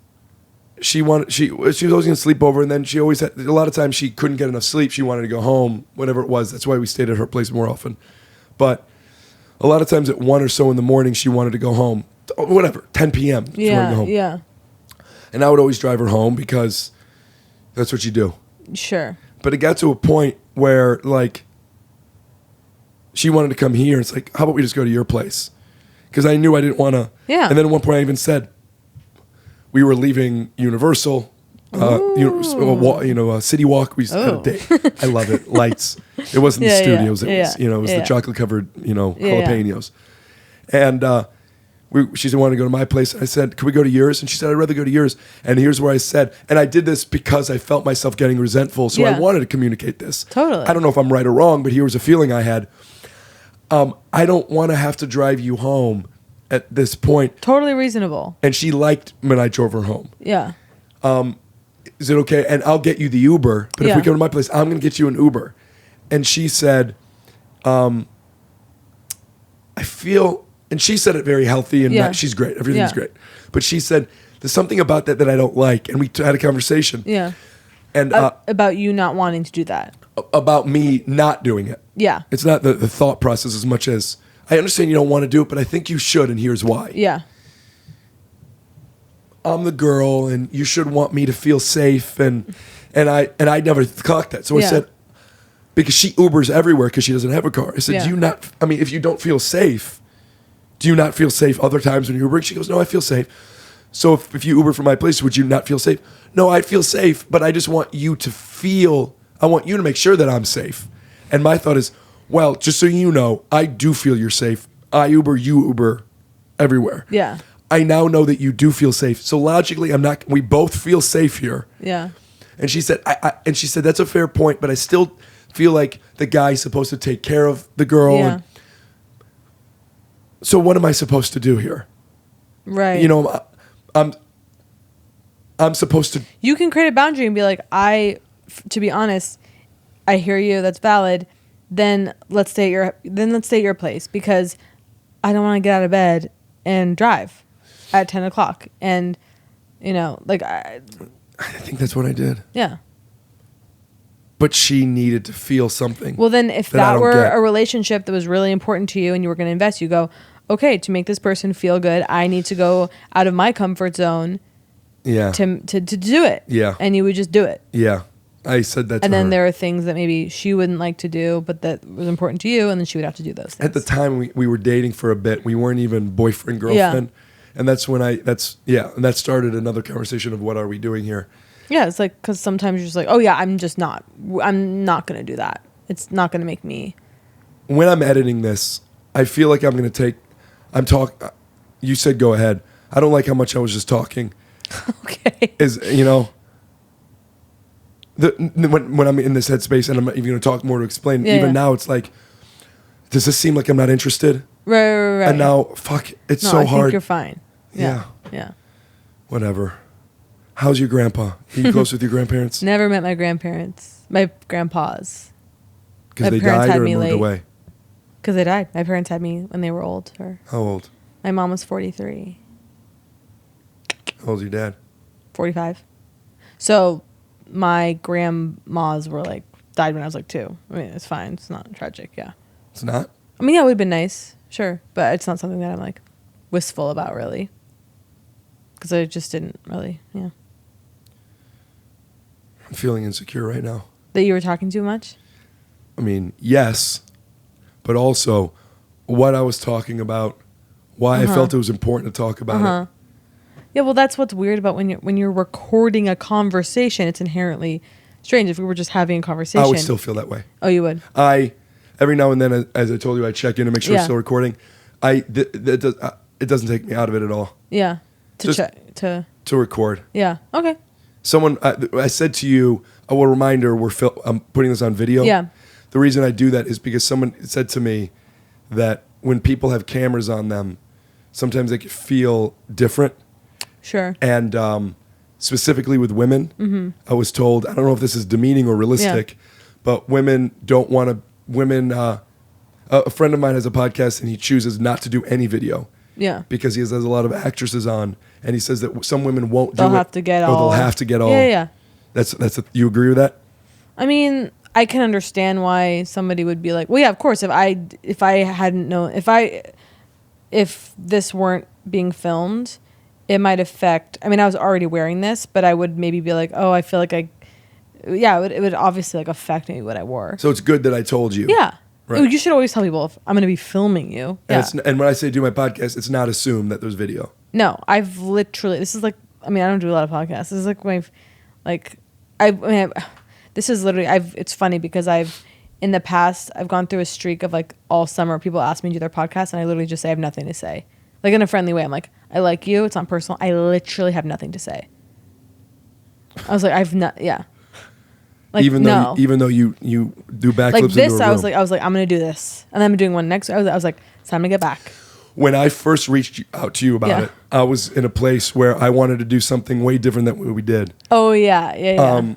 she was always going to sleep over, and then she always had, a lot of times she couldn't get enough sleep. She wanted to go home, whatever it was. That's why we stayed at her place more often. But a lot of times at 1 or so in the morning, she wanted to go home. Whatever, 10 p.m. She wanted to go home. Yeah. And I would always drive her home because that's what you do. Sure. But it got to a point where, like, she wanted to come here. It's like, how about we just go to your place? Because I knew I didn't want to. Yeah. And then at one point I even said, we were leaving Universal, City Walk. We had a date. I love it. Lights. It wasn't the studios. It was the chocolate covered, jalapenos. And she wanted to go to my place. I said, "Can we go to yours?" And she said, "I'd rather go to yours." And here's where I said, and I did this because I felt myself getting resentful, so I wanted to communicate this. Totally. I don't know if I'm right or wrong, but here was a feeling I had. I don't want to have to drive you home at this point. Totally reasonable. And she liked when I drove her home. Yeah. Is it okay? And I'll get you the Uber, but if we come to my place, I'm going to get you an Uber. And she said, I feel, and she said it very healthy, and she's great. Everything's great. But she said, there's something about that I don't like. And we had a conversation. Yeah. And about you not wanting to do that. About me not doing it. Yeah. It's not the thought process as much as, I understand you don't want to do it, but I think you should, and here's why. Yeah. I'm the girl, and you should want me to feel safe, and And I never clocked that. So I Yeah. said, because she Ubers everywhere because she doesn't have a car. I said, Yeah. do you not, I mean, if you don't feel safe, do you not feel safe other times when you're Ubering? She goes, no, I feel safe. So if you Uber from my place, would you not feel safe? No, I feel safe, but I just want you to feel, I want you to make sure that I'm safe. And my thought is, well, just so you know, I do feel you're safe. I Uber, you Uber everywhere. Yeah. I now know that you do feel safe. So logically, we both feel safe here. Yeah. And she said, and she said, that's a fair point, but I still feel like the guy's supposed to take care of the girl. Yeah. And so what am I supposed to do here? Right. You know, I'm supposed to. You can create a boundary and be like, to be honest, I hear you. That's valid. Then let's stay at your place because I don't want to get out of bed and drive at 10 o'clock. And, you know, like, I think that's what I did. yeah. But she needed to feel something. Well, then if that I that don't were get. a relationship that was really important to you and you were going to invest, you go, okay, to make this person feel good, I need to go out of my comfort zone Yeah. to do it. Yeah. And you would just do it. Yeah. I said that to And then her. there are things that maybe she wouldn't like to do, but that was important to you, and then she would have to do those things. At the time, we were dating for a bit. We weren't even boyfriend, girlfriend. And that's when and that started another conversation of what are we doing here? Yeah, it's like, because sometimes you're just like, oh yeah, I'm not going to do that. It's not going to make me. When I'm editing this, I feel like I'm going to you said go ahead. I don't like how much I was just talking. Okay. When I'm in this headspace and I'm even going to talk more to explain, even now it's like, does this seem like I'm not interested? Right. And now, fuck, it's No, so I hard. think you're fine. Yeah. Yeah. Whatever. How's your grandpa? Are you close with your grandparents? Never met my grandparents. My grandpas. Because My they parents died had or me moved late. away? Because they died. My parents had me when they were old. How old? My mom was 43. How old's your dad? 45. So my grandmas were like, died when I was like 2. I mean, it's fine. It's not tragic. Yeah. It's not? I mean, yeah, it would have been nice. Sure. But it's not something that I'm like wistful about really. Because I just didn't really, yeah. I'm feeling insecure right now. That you were talking too much? I mean, yes, but also what I was talking about, why I felt it was important to talk about it. Yeah, well, that's what's weird about when you're recording a conversation. It's inherently strange. If we were just having a conversation, I would still feel that way. Oh, you would. Every now and then, as I told you, I check in to make sure it's still recording. It doesn't take me out of it at all. Yeah. Just to record. Yeah. Okay. Someone I said to you, a reminder, I'm putting this on video. Yeah. The reason I do that is because someone said to me that when people have cameras on them, sometimes they can feel different. Sure. And specifically with women, I was told, I don't know if this is demeaning or realistic, but women don't want to, a friend of mine has a podcast and he chooses not to do any video. Yeah. Because he has a lot of actresses on, and he says that some women won't They'll do it. have to get or all. they'll have to get all. Yeah. You agree with that? I mean, I can understand why somebody would be like, well, yeah, of course. If I hadn't known, if this weren't being filmed, it might affect. I mean, I was already wearing this, but I would maybe be like, oh, I feel like it would obviously like affect maybe what I wore. So it's good that I told you. Yeah. Right. You should always tell people if I'm going to be filming you. Yeah. And when I say do my podcast, it's not assumed that there's video. No, I've literally. This is like. I mean, I don't do a lot of podcasts. This is like this is literally. It's funny because in the past I've gone through a streak of like all summer people ask me to do their podcast and I literally just say I have nothing to say, like in a friendly way. I'm like, I like you. It's not personal. I literally have nothing to say. I was like, I've not. Yeah. Like, even though you do backflips like into this, a room. I was like, I'm gonna do this, and then I'm doing one next. I was like, it's time to get back. When I first reached out to you about it, I was in a place where I wanted to do something way different than what we did. Oh yeah.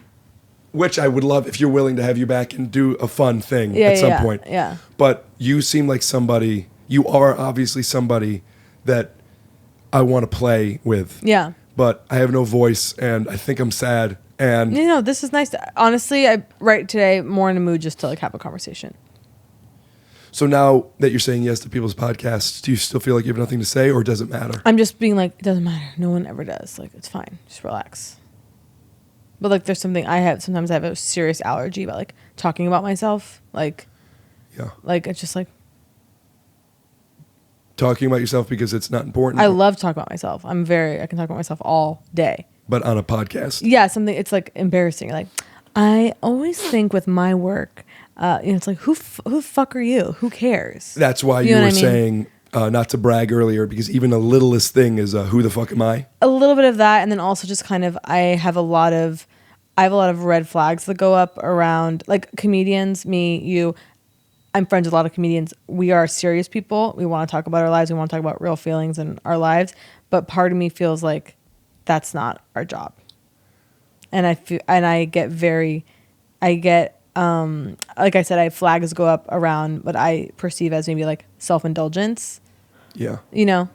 Which I would love if you're willing to have you back and do a fun thing at some point. Yeah. But you seem like somebody. You are obviously somebody that I want to play with. Yeah. But I have no voice, and I think I'm sad. And this is nice. Honestly, I right today more in the mood just to like have a conversation. So now that you're saying yes to people's podcasts, do you still feel like you have nothing to say, or does it matter? I'm just being like, it doesn't matter. No one ever does. Like, it's fine. Just relax. But like, there's something sometimes I have a serious allergy about like talking about myself. Like, Yeah. like it's just like, Talking about yourself because it's not important. I love to talk about myself. I can talk about myself all day. But on a podcast. Yeah, it's like embarrassing. Like, I always think with my work, it's like, who the fuck are you? Who cares? That's why you know were what I mean? saying not to brag earlier, because even the littlest thing is who the fuck am I? A little bit of that, and then also just kind of I have a lot of red flags that go up around like comedians, me, you. I'm friends with a lot of comedians. We are serious people. We want to talk about our lives. We want to talk about real feelings in our lives. But part of me feels like that's not our job. And I get like I said, I have flags go up around what I perceive as maybe like self-indulgence. Yeah. You know?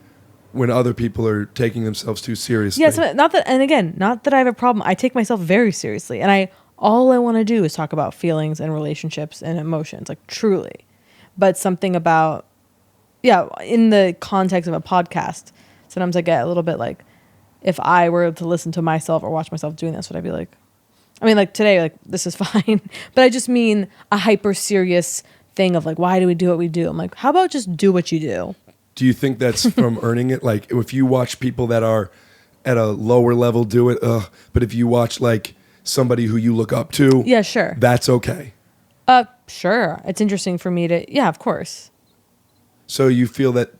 When other people are taking themselves too seriously. Yeah, so not that I have a problem. I take myself very seriously, and all I want to do is talk about feelings and relationships and emotions, like truly. But something about, in the context of a podcast, sometimes I get a little bit like, if I were to listen to myself or watch myself doing this, would I be like, I mean, like today, like this is fine, but I just mean a hyper serious thing of like, why do we do what we do? I'm like, how about just do what you do? Do you think that's from earning it? Like if you watch people that are at a lower level do it, but if you watch like somebody who you look up to, Yeah, sure. that's okay. Sure. It's interesting for me to, yeah, of course. So you feel that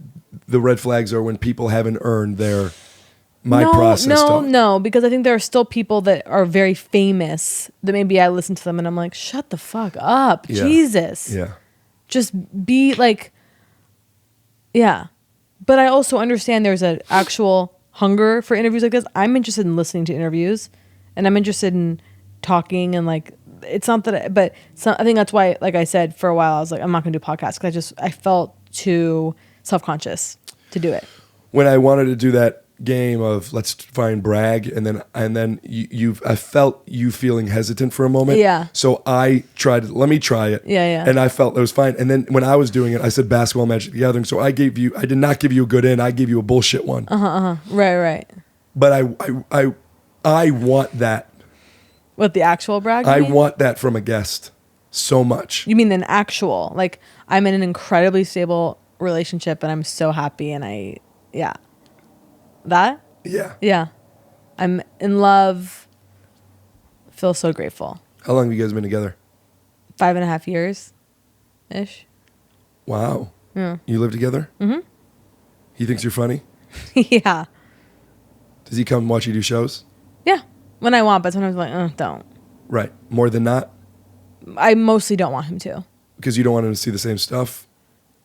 the red flags are when people haven't earned their process talk. No, because I think there are still people that are very famous that maybe I listen to them and I'm like, shut the fuck up. Yeah. Jesus. Yeah. Just be like, yeah. But I also understand there's an actual hunger for interviews like this. I'm interested in listening to interviews and I'm interested in talking and like, it's not that, I think that's why, like I said, for a while, I was like, I'm not going to do podcasts because I felt too self-conscious to do it. When I wanted to do that game of let's find brag, and then I felt you feeling hesitant for a moment. Yeah. So I tried, let me try it. Yeah. And I felt it was fine. And then when I was doing it, I said Basketball Magic the Gathering. So I did not give you a good in. I gave you a bullshit one. Right. But I want that. What, the actual brag? I want that from a guest so much. You mean an actual, like I'm in an incredibly stable relationship and I'm so happy and that? Yeah. Yeah. I'm in love. Feel so grateful. How long have you guys been together? 5.5 years ish. Wow. Yeah. You live together? Mm-hmm. He thinks you're funny? Yeah. Does he come watch you do shows? Yeah. When I want, but sometimes I'm like, don't. Right. More than not? I mostly don't want him to. Because you don't want him to see the same stuff?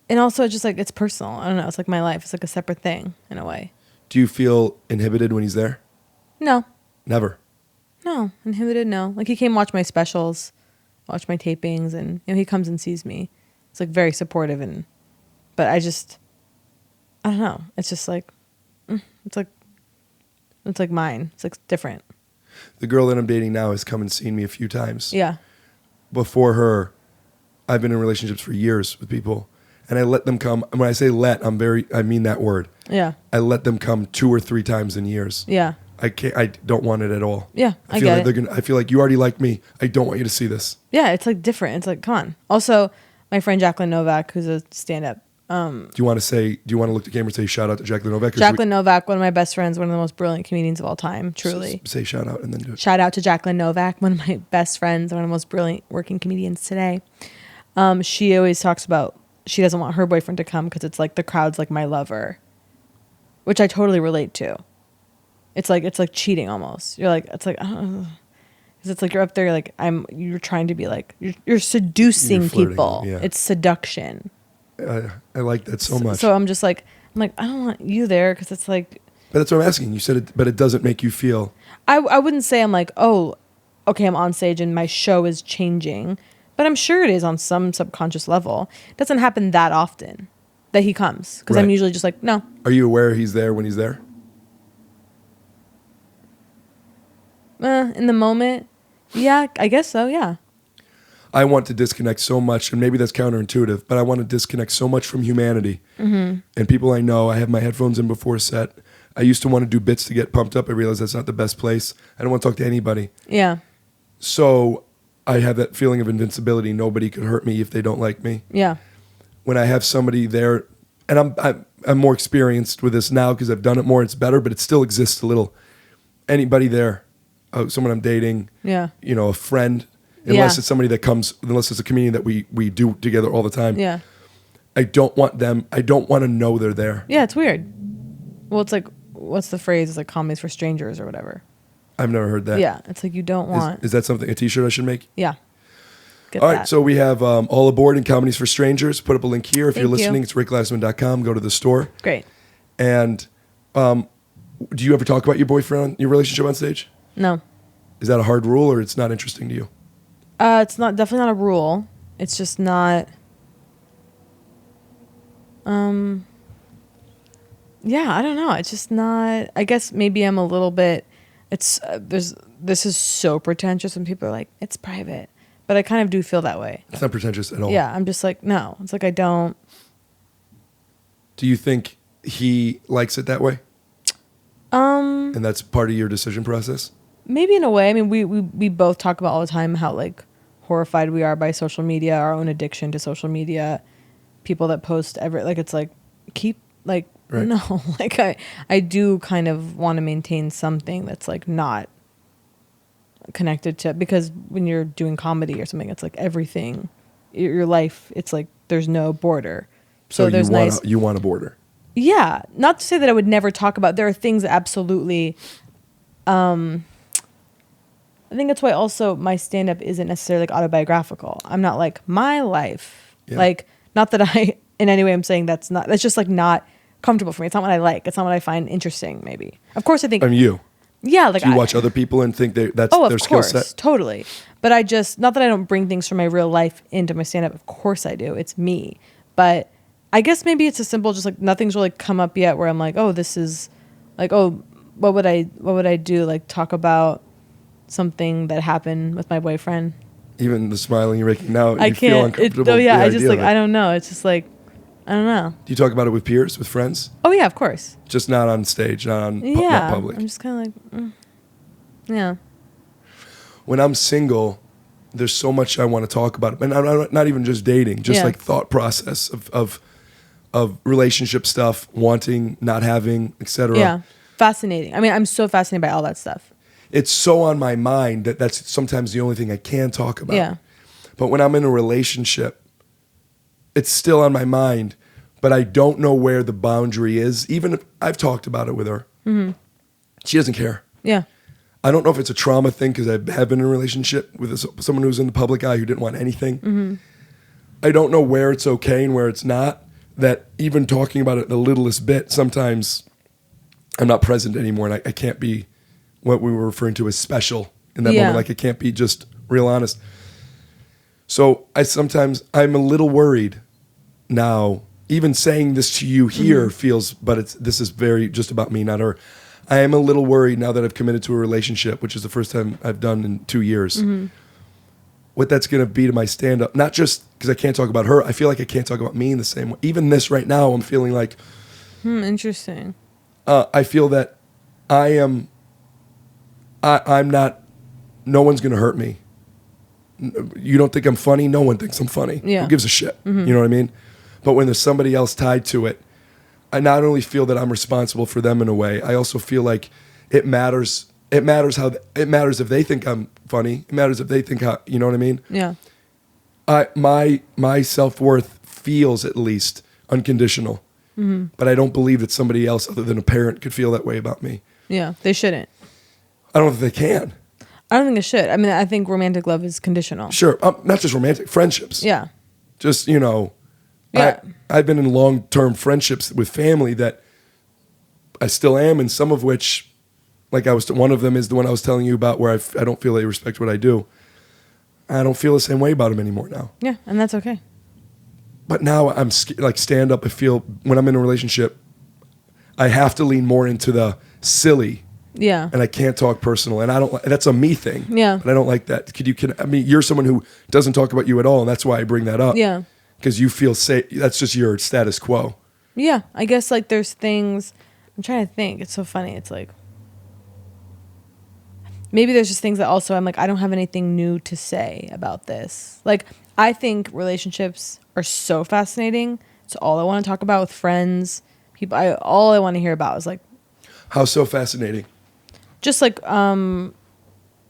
And also just like, it's personal. I don't know. It's like my life. It's like a separate thing in a way. Do you feel inhibited when he's there? No. Never. No. Inhibited, no. Like he came watch my specials, watch my tapings, and he comes and sees me. It's like very supportive but I don't know. It's just like, it's like mine. It's like different. The girl that I'm dating now has come and seen me a few times. Yeah. Before her, I've been in relationships for years with people, and I let them come. And when I say let, I mean that word. Yeah. I let them come 2 or 3 times in years. Yeah. I don't want it at all. Yeah, I feel like I feel like you already like me. I don't want you to see this. Yeah, it's like different. It's like, come on. Also, my friend Jacqueline Novak, who's a stand-up. Do you want to look at the camera and say shout out to Jacqueline Novak? Novak, one of my best friends, one of the most brilliant comedians of all time, truly. Say shout out and then do it. Shout out to Jacqueline Novak, one of my best friends, one of the most brilliant working comedians today. She always talks about she doesn't want her boyfriend to come because it's like the crowd's like my lover, which I totally relate to. It's like cheating almost. You're like, it's like, because it's like you're up there like you're trying to be like you're seducing people. Yeah. It's seduction. I like that so much. So I'm like I don't want you there because it's like. But that's what I'm asking. You said it, but it doesn't make you feel. I wouldn't say I'm like, oh, okay, I'm on stage and my show is changing, but I'm sure it is on some subconscious level. It doesn't happen that often that he comes because I'm usually just like, no. Are you aware he's there when he's there? In the moment, yeah, I guess so, yeah. I want to disconnect so much, and maybe that's counterintuitive, but I want to disconnect so much from humanity. Mm-hmm. And people I know, I have my headphones in before set. I used to want to do bits to get pumped up. I realized that's not the best place. I don't want to talk to anybody. Yeah. So I have that feeling of invincibility. Nobody could hurt me if they don't like me. Yeah. When I have somebody there, and I'm more experienced with this now because I've done it more. It's better, but it still exists a little. Anybody there, someone I'm dating, Yeah. a friend, unless Yeah. it's somebody that comes, unless it's a comedian that we do together all the time. Yeah. I don't want to know they're there. Yeah, it's weird. Well, it's like, what's the phrase? It's like comedies for strangers or whatever. I've never heard that. Yeah, it's like you don't want. Is that something, a t-shirt I should make? Yeah. Get All that. right, so we have All Aboard and Comedies for Strangers. Put up a link here. If you're Thank you. listening, it's rickglassman.com. Go to the store. Great. And do you ever talk about your boyfriend, your relationship on stage? No. Is that a hard rule or it's not interesting to you? It's definitely not a rule. It's just not. Yeah, I don't know. It's just not. I guess maybe I'm a little bit. It's this is so pretentious, and people are like, it's private, but I kind of do feel that way. It's not pretentious at all. Yeah, I'm just like, no. It's like I don't. Do you think he likes it that way? And that's part of your decision process? Maybe in a way. I mean, we both talk about all the time how like horrified we are by social media, our own addiction to social media, people that post like it's like keep like right. no, like I do kind of want to maintain something that's like not connected to, because when you're doing comedy or something, it's like everything, your life, it's like there's no border. So there's you want a border. Yeah, not to say that I would never talk about. There are things that absolutely. I think that's why also my stand-up isn't necessarily like autobiographical. I'm not like my life. Yeah. Like, not that I in any way I'm saying that's just like not comfortable for me. It's not what I like. It's not what I find interesting. Maybe. Of course, I think. You. Yeah, like do you watch other people and think that's their skill set? Totally. But I just, not that I don't bring things from my real life into my stand-up. Of course I do. It's me. But I guess maybe it's a simple, just like nothing's really come up yet where I'm like, oh, this is like, oh, what would I do? Like talk about something that happened with my boyfriend. Even the smiling you're making now, I you feel can't. uncomfortable. I just like, I don't know. It's just like, I don't know. Do you talk about it with peers, with friends? Oh yeah, of course. Just not on stage, not public. I'm just kind of like, yeah. When I'm single, there's so much I want to talk about. And I'm not even just dating, just like thought process of relationship stuff, wanting, not having, etc. Yeah, fascinating. I mean, I'm so fascinated by all that stuff. It's so on my mind that's sometimes the only thing I can talk about. Yeah. But when I'm in a relationship, it's still on my mind, but I don't know where the boundary is. Even if I've talked about it with her. Mm-hmm. She doesn't care. Yeah. I don't know if it's a trauma thing because I have been in a relationship with someone who's in the public eye who didn't want anything. Mm-hmm. I don't know where it's okay and where it's not. That even talking about it the littlest bit, sometimes I'm not present anymore and I can't be what we were referring to as special in that moment. Like I can't be just real honest. So I'm a little worried now. Even saying this to you here feels, but this is very just about me, not her. I am a little worried now that I've committed to a relationship, which is the first time I've done in 2 years. Mm-hmm. What that's going to be to my stand-up, not just because I can't talk about her. I feel like I can't talk about me in the same way. Even this right now, I'm feeling like... Interesting. I feel that I'm not... No one's going to hurt me. You don't think I'm funny? No one thinks I'm funny. Yeah. Who gives a shit? Mm-hmm. You know what I mean? But when there's somebody else tied to it, I not only feel that I'm responsible for them in a way, I also feel like it matters. It matters if they think I'm funny. It matters if they think how, you know what I mean? Yeah. My self-worth feels at least unconditional. Mm-hmm. But I don't believe that somebody else other than a parent could feel that way about me. Yeah, they shouldn't. I don't think they can. I don't think it should. I mean, I think romantic love is conditional. Sure. Not just romantic, friendships. Yeah. Just, Yeah. I've been in long-term friendships with family that I still am, and some of which, like one of them is the one I was telling you about where I don't feel they respect what I do. I don't feel the same way about them anymore now. Yeah, and that's okay. But now I'm like stand up. I feel when I'm in a relationship, I have to lean more into the silly. Yeah. And I can't talk personal, and I don't. That's a me thing. Yeah. But I don't like that. I mean, you're someone who doesn't talk about you at all, and that's why I bring that up. Yeah. Because you feel safe. That's just your status quo. Yeah, I guess like there's things. I'm trying to think. It's so funny. It's like maybe there's just things that also I'm like, I don't have anything new to say about this. Like, I think relationships are so fascinating. It's all I want to talk about with friends, people. All I want to hear about is like, How so fascinating? just like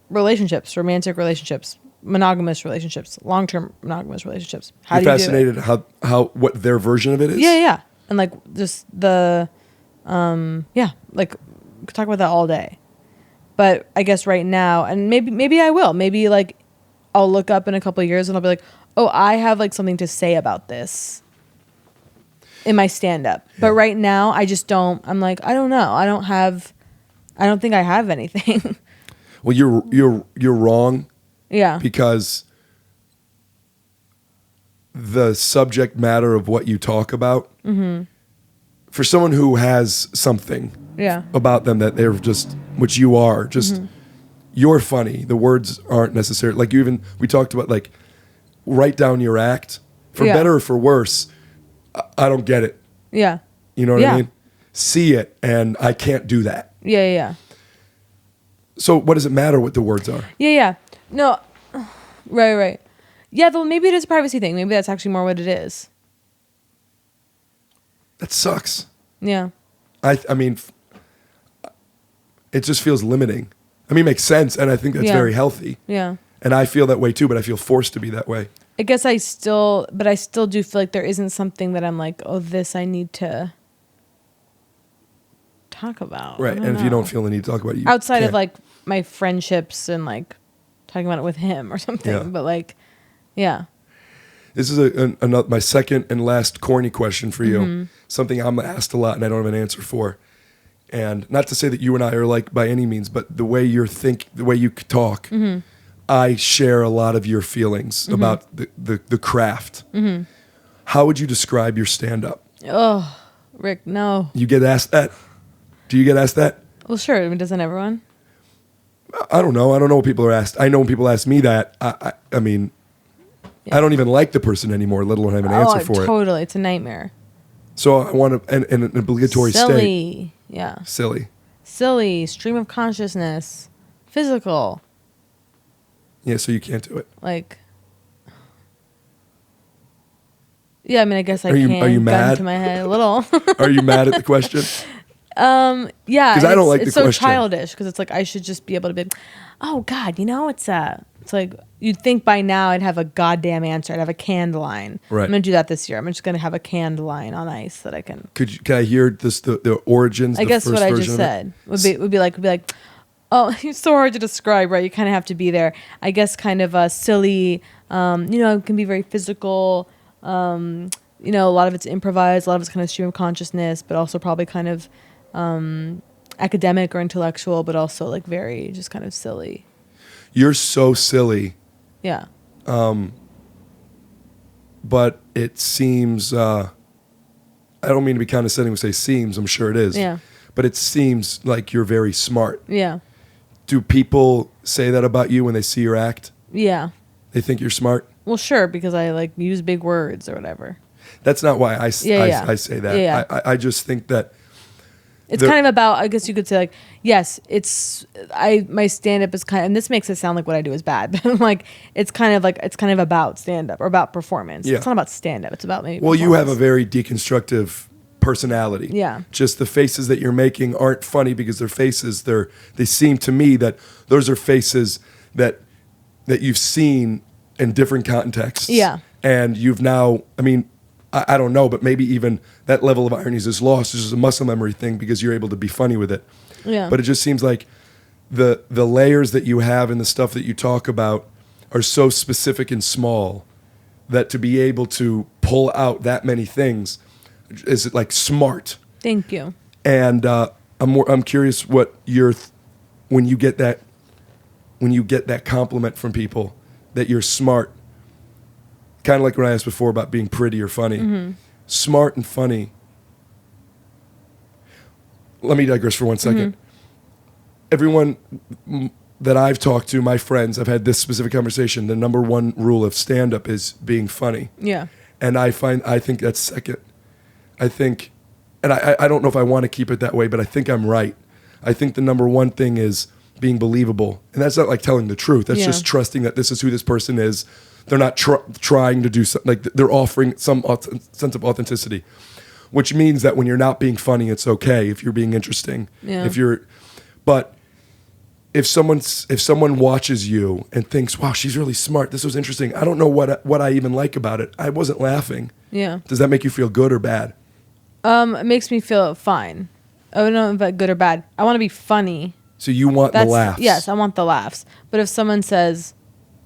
relationships, romantic relationships, monogamous relationships, long-term monogamous relationships. How You're do you fascinated do it? how what their version of it is? Yeah. And like just the like we could talk about that all day. But I guess right now, and maybe I will. Maybe like I'll look up in a couple of years and I'll be like, oh, I have like something to say about this in my stand-up. Yeah. But right now, I just don't. I'm like, I don't know. I don't think I have anything. Well, you're wrong Yeah. because the subject matter of what you talk about, for someone who has something Yeah. about them that they're just, which you are, just you're funny. The words aren't necessary. Like we talked about, like, write down your act for Yeah. better or for worse. I don't get it. Yeah. You know what Yeah. I mean? See it, and I can't do that. Yeah. So what does it matter what the words are? Yeah. No. Right. Yeah, though maybe it is a privacy thing. Maybe that's actually more what it is. That sucks. Yeah. I mean, it just feels limiting. I mean, it makes sense, and I think that's Yeah. very healthy. Yeah. And I feel that way too, but I feel forced to be that way. I guess I still do feel like there isn't something that I'm like, oh, this I need to talk about. I Right. don't And if you know. don't feel the need to talk about it, you outside of can't. like my friendships and like talking about it with him or something, Yeah. but like, yeah. This is another, my second and last corny question for you. Mm-hmm. Something I'm asked a lot and I don't have an answer for. And not to say that you and I are like by any means, but the way you talk, Mm-hmm. I share a lot of your feelings about the craft. Mm-hmm. How would you describe your stand-up? Oh, Rick, no. You get asked that? Do you get asked that? Well, sure. I mean, doesn't everyone? I don't know. I don't know what people are asked. I know when people ask me that, I mean, Yeah. I don't even like the person anymore, let alone have an answer for it. Totally. It's a nightmare. So I want to, an obligatory state. Silly. Yeah. Silly. Silly. Stream of consciousness. Physical. Yeah, so you can't do it. Like. Yeah, I mean, I guess I Are you can. mad? Gun to my head a little. Are you mad at the question? Yeah, 'Cause I don't like the it's so question. childish because it's like I should just be able to be, oh God, it's like you'd think by now I'd have a goddamn answer. I'd have a canned line. Right. I'm gonna do that this year. I'm just gonna have a canned line on ice that I can. Can I hear this? The origins. I the guess first what I version just of it? said would be like, oh, it's so hard to describe, right? You kind of have to be there. I guess kind of a silly. It can be very physical. A lot of it's improvised. A lot of it's kind of stream of consciousness, but also probably kind of academic or intellectual, but also like very just kind of silly. You're so silly, Yeah. but it seems. I don't mean to be condescending when I say seems. I'm sure it is. Yeah. But it seems like you're very smart. Yeah. Do people say that about you when they see your act? Yeah. They think you're smart? Well, sure, because I like use big words or whatever. That's not why I say that. Yeah. I just think that It's kind of about, I guess you could say, like, yes, my stand-up is and this makes it sound like what I do is bad, but I'm like, it's kind of about stand-up or about performance. Yeah. It's not about stand-up. It's about maybe well, you have a performance. very deconstructive personality. Yeah. Just the faces that you're making aren't funny because they're faces. They seem to me that those are faces that you've seen in different contexts. Yeah. And you've now, I mean, I don't know, but maybe even that level of irony is lost. It's just a muscle memory thing because you're able to be funny with it. Yeah. But it just seems like the layers that you have and the stuff that you talk about are so specific and small that to be able to pull out that many things is like smart. Thank you. And I'm curious what when you get that compliment from people that you're smart. Kind of like when I asked before about being pretty or funny. Mm-hmm. Smart and funny. Let me digress for 1 second. Everyone that I've talked to, my friends, I've had this specific conversation. The number one rule of stand-up is being funny. Yeah. And I think that's second. I think and I don't know if I want to keep it that way, but I think I'm right. I think the number one thing is being believable. And that's not like telling the truth. That's just trusting that this is who this person is. They're not trying to do something. Like they're offering some sense of authenticity, which means that when you're not being funny, it's okay if you're being interesting. Yeah. But if someone watches you and thinks, wow, she's really smart, this was interesting, I don't know what I even like about it, I wasn't laughing. Yeah. Does that make you feel good or bad? It makes me feel fine. I don't know if it's good or bad. I want to be funny. So you want the laughs? Yes, I want the laughs. But if someone says,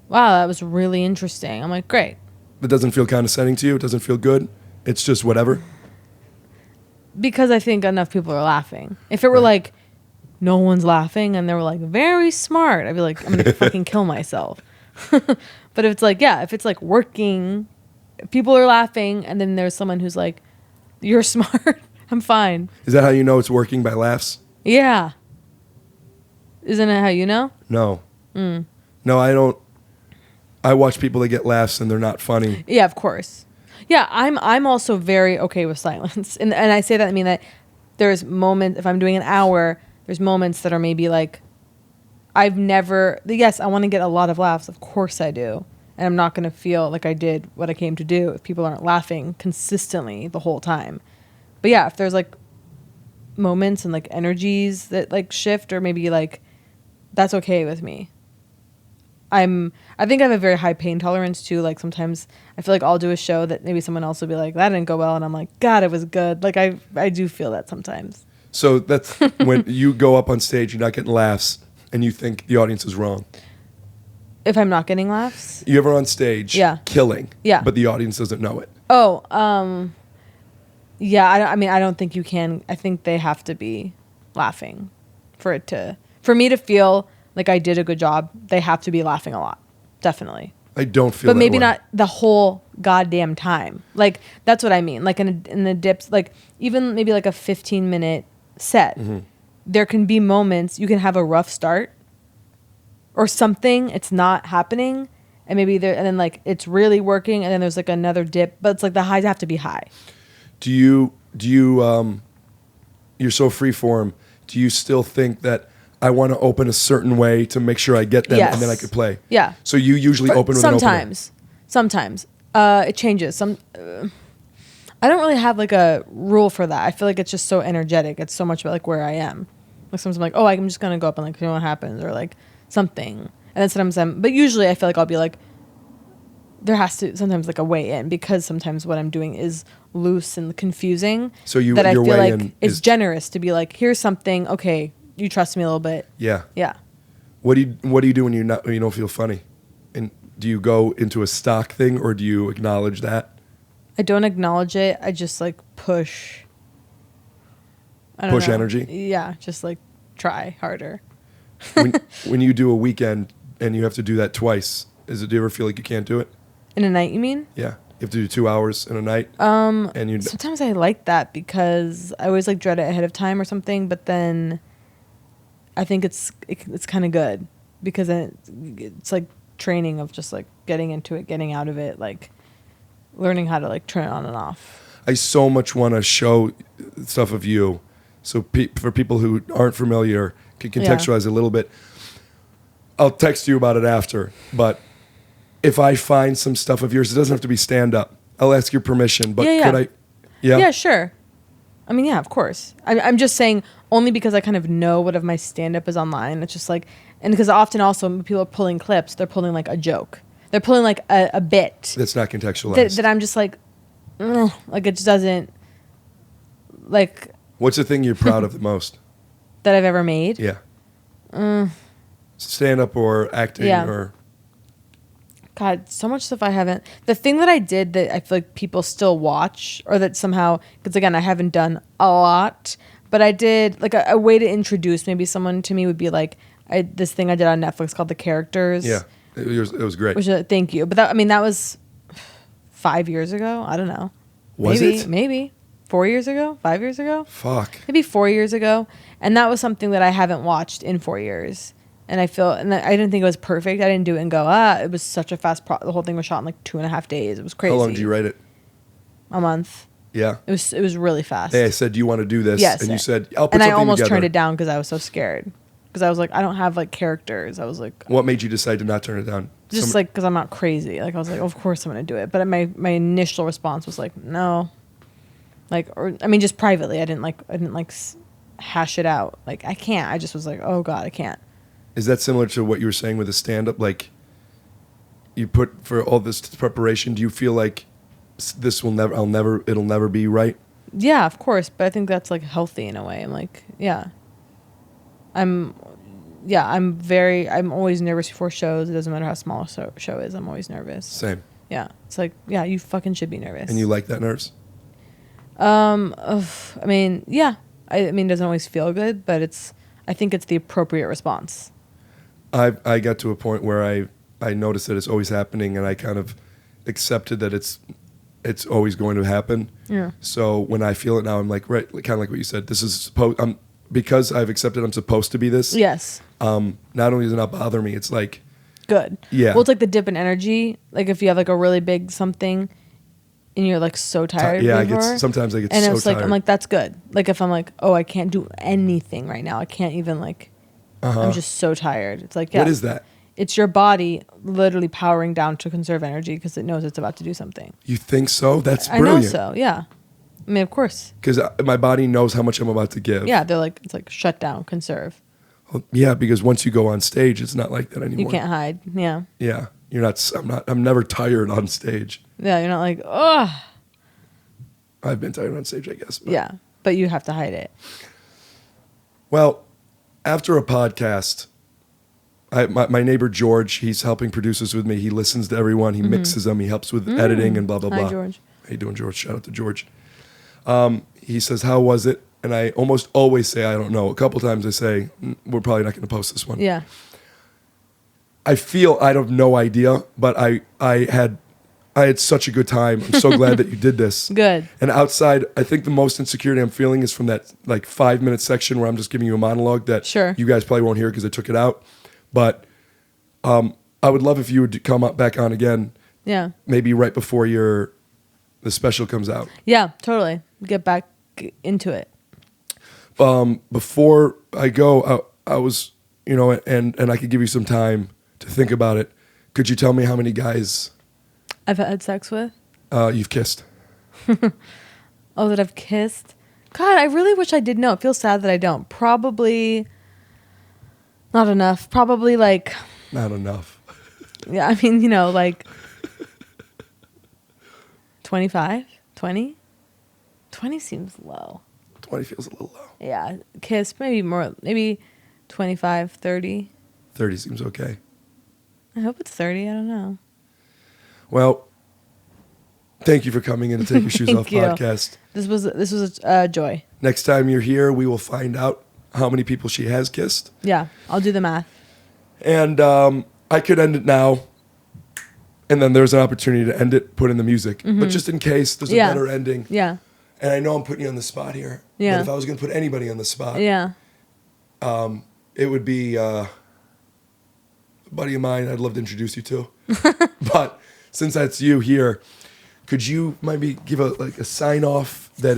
wow, that was really interesting, I'm like, great. It doesn't feel condescending to you? It doesn't feel good? It's just whatever? Because I think enough people are laughing. If it were like, no one's laughing and they were like, very smart, I'd be like, I'm going to fucking kill myself. But if it's like, if it's like working, people are laughing, and then there's someone who's like, you're smart, I'm fine. Is that how you know it's working, by laughs? Yeah. Isn't it how you know? No. No, I don't. I watch people that get laughs and they're not funny. Yeah, of course. Yeah, I'm also very okay with silence. And I say that, I mean that there's moments, if I'm doing an hour, there's moments that are maybe like, I want to get a lot of laughs. Of course I do. And I'm not going to feel like I did what I came to do if people aren't laughing consistently the whole time. But yeah, if there's like moments and like energies that like shift, or maybe like, that's okay with me. I think I have a very high pain tolerance too. Like sometimes I feel like I'll do a show that maybe someone else will be like, that didn't go well. And I'm like, God, it was good. Like I do feel that sometimes. So that's when you go up on stage, you're not getting laughs and you think the audience is wrong. If I'm not getting laughs? You ever on stage killing, but the audience doesn't know it. Oh, yeah, I don't think you can. I think they have to be laughing for me to feel like I did a good job. They have to be laughing a lot. Definitely. I don't feel but that maybe way. Not the whole goddamn time. Like, that's what I mean. Like in the dips, like even maybe like a 15-minute set, there can be moments you can have a rough start or something. It's not happening. And maybe and then like it's really working. And then there's like another dip, but it's like the highs have to be high. Do you you're so freeform. Do you still think that I want to open a certain way to make sure I get them and then I could play? Yeah. So you usually open with an opener? Sometimes. It changes. I don't really have like a rule for that. I feel like it's just so energetic. It's so much about like where I am. Like sometimes I'm like, oh, I'm just going to go up and like see what happens, or like something. And then sometimes but usually I feel like I'll be like, there has to sometimes like a way in, because sometimes what I'm doing is loose and confusing. So that I feel like it's generous to be like, here's something. Okay, you trust me a little bit. Yeah. Yeah. What do you do when you don't feel funny? And do you go into a stock thing, or do you acknowledge that? I don't acknowledge it. I just like push. Push energy? Yeah, just like try harder. when you do a weekend and you have to do that twice, do you ever feel like you can't do it? In a night, you mean? Yeah. You have to do 2 hours in a night. And sometimes I like that because I always like dread it ahead of time or something, but then I think it's kind of good because it's like training of just like getting into it, getting out of it, like learning how to like turn it on and off. I so much want to show stuff of you, so for people who aren't familiar can contextualize a little bit. I'll text you about it after, but if I find some stuff of yours, it doesn't have to be stand up. I'll ask your permission, but could I? Yeah. Yeah, sure. I mean, yeah, of course. I'm just saying only because I kind of know what of my stand up is online. It's just like, and because often also when people are pulling clips, they're pulling like a joke. They're pulling like a bit. That's not contextualized. That I'm just like, like it just doesn't, like. What's the thing you're proud of the most? That I've ever made? Yeah. Stand up or acting or. God, so much stuff I haven't. The thing that I did that I feel like people still watch, or that somehow, because again, I haven't done a lot, but I did, like a way to introduce maybe someone to me would be like, this thing I did on Netflix called The Characters. Yeah, it was great. Thank you. But that was 5 years ago. I don't know. Maybe 4 years ago, 5 years ago. Fuck. Maybe 4 years ago. And that was something that I haven't watched in 4 years. And I didn't think it was perfect. I didn't do it and go, it was such a fast the whole thing was shot in like 2.5 days. It was crazy. How long did you write it? A month. Yeah. It was really fast. Hey, I said, "Do you want to do this?" Yes. And you said, "I'll put and I something almost together." turned it down because I was so scared. Because I was like, I don't have like characters. I was like, What made you decide to not turn it down? just like because I'm not crazy. Like I was like, of course I'm gonna do it. But my initial response was like, no. Like, or I mean, just privately, I didn't hash it out. Like I can't. I just was like, oh God, I can't. Is that similar to what you were saying with the stand-up? Like, you put for all this preparation, do you feel like it'll never be right? Yeah, of course. But I think that's like healthy in a way. I'm like, I'm always nervous before shows. It doesn't matter how small a show is. I'm always nervous. Same. Yeah. It's like, yeah, you fucking should be nervous. And you like that nerves? I mean, yeah. I mean, it doesn't always feel good, but I think it's the appropriate response. I got to a point where I noticed that it's always happening, and I kind of accepted that it's always going to happen. Yeah. So when I feel it now, I'm like, right, kind of like what you said. This is because I've accepted I'm supposed to be this. Yes. Not only does it not bother me, it's like Good. Yeah. Well, it's like the dip in energy. Like if you have like a really big something, and you're like so tired. Yeah, sometimes I get and so it's like tired. I'm like that's good. Like if I'm like, oh, I can't do anything right now. I can't even like. I'm just so tired. It's like, yeah. What is that? It's your body literally powering down to conserve energy because it knows it's about to do something. You think so? That's brilliant. I know so. Yeah. I mean, of course. Because my body knows how much I'm about to give. Yeah, they're like, it's like shut down, conserve. Well, yeah, because once you go on stage, it's not like that anymore. You can't hide. Yeah. Yeah, I'm never tired on stage. Yeah, you're not like, ugh. I've been tired on stage, I guess. But. Yeah, but you have to hide it. Well, after a podcast, my neighbor George, he's helping produce this with me. He listens to everyone. He mixes them. He helps with editing and blah, blah, blah. Hi, George. How you doing, George? Shout out to George. He says, how was it? And I almost always say, I don't know. A couple times I say, we're probably not going to post this one. Yeah. I feel I have no idea, but I had such a good time. I'm so glad that you did this. Good. And outside, I think the most insecurity I'm feeling is from that like 5-minute section where I'm just giving you a monologue that you guys probably won't hear because I took it out. But I would love if you would come up back on again. Yeah. Maybe right before the special comes out. Yeah, totally. Get back into it. Before I go, I was, and I could give you some time to think about it. Could you tell me how many guys I've had sex with? You've kissed? Oh, that I've kissed? God, I really wish I did know. It feels sad that I don't. Probably not enough. Probably like... Not enough. Yeah, I mean, like 25? 20? 20 seems low. 20 feels a little low. Yeah, kiss, maybe more, maybe 25, 30. 30 seems okay. I hope it's 30, I don't know. Well, thank you for coming in to Take Your Shoes Off podcast. This was a joy. Next time you're here, we will find out how many people she has kissed. Yeah, I'll do the math. And I could end it now, and then there's an opportunity to end it, put in the music. But just in case there's a better ending. Yeah. And I know I'm putting you on the spot here. Yeah. But if I was going to put anybody on the spot, it would be a buddy of mine I'd love to introduce you to. But since that's you here, could you maybe give a sign off that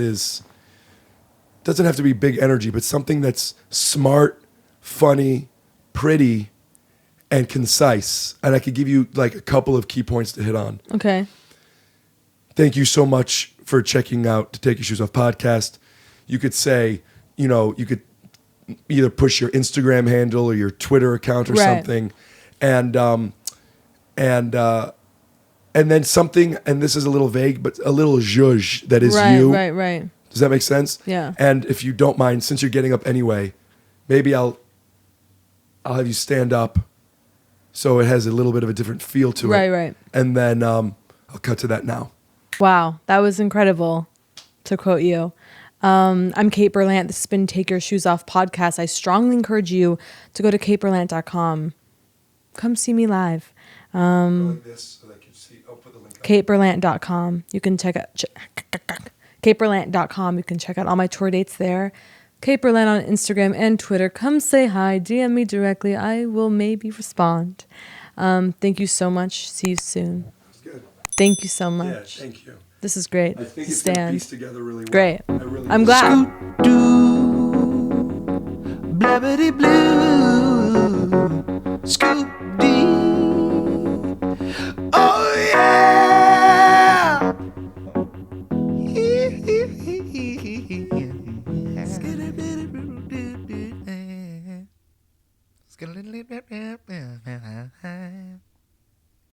doesn't have to be big energy, but something that's smart, funny, pretty, and concise. And I could give you like a couple of key points to hit on. Okay. Thank you so much for checking out To Take Your Shoes Off podcast. You could say, you could either push your Instagram handle or your Twitter account or something. And then something, and this is a little vague, but a little zhuzh that is you. Right. Does that make sense? Yeah. And if you don't mind, since you're getting up anyway, maybe I'll have you stand up so it has a little bit of a different feel to it. Right. And then I'll cut to that now. Wow, that was incredible, to quote you. I'm Kate Berlant. This has been Take Your Shoes Off podcast. I strongly encourage you to go to kateberlant.com. Come see me live. Like this, so they can see. I'll put the link up. kateberlant.com. You can check out kateberlant.com. You can check out all my tour dates there. Kate Berlant on Instagram and Twitter. Come say hi. DM me directly. I will maybe respond. Thank you so much. See you soon. That's good. Thank you so much. Yeah, thank you. This is great. I think it's going to Stan. piece together really well. Great. I really I'm do. glad. Scoot doo, blabbity blue.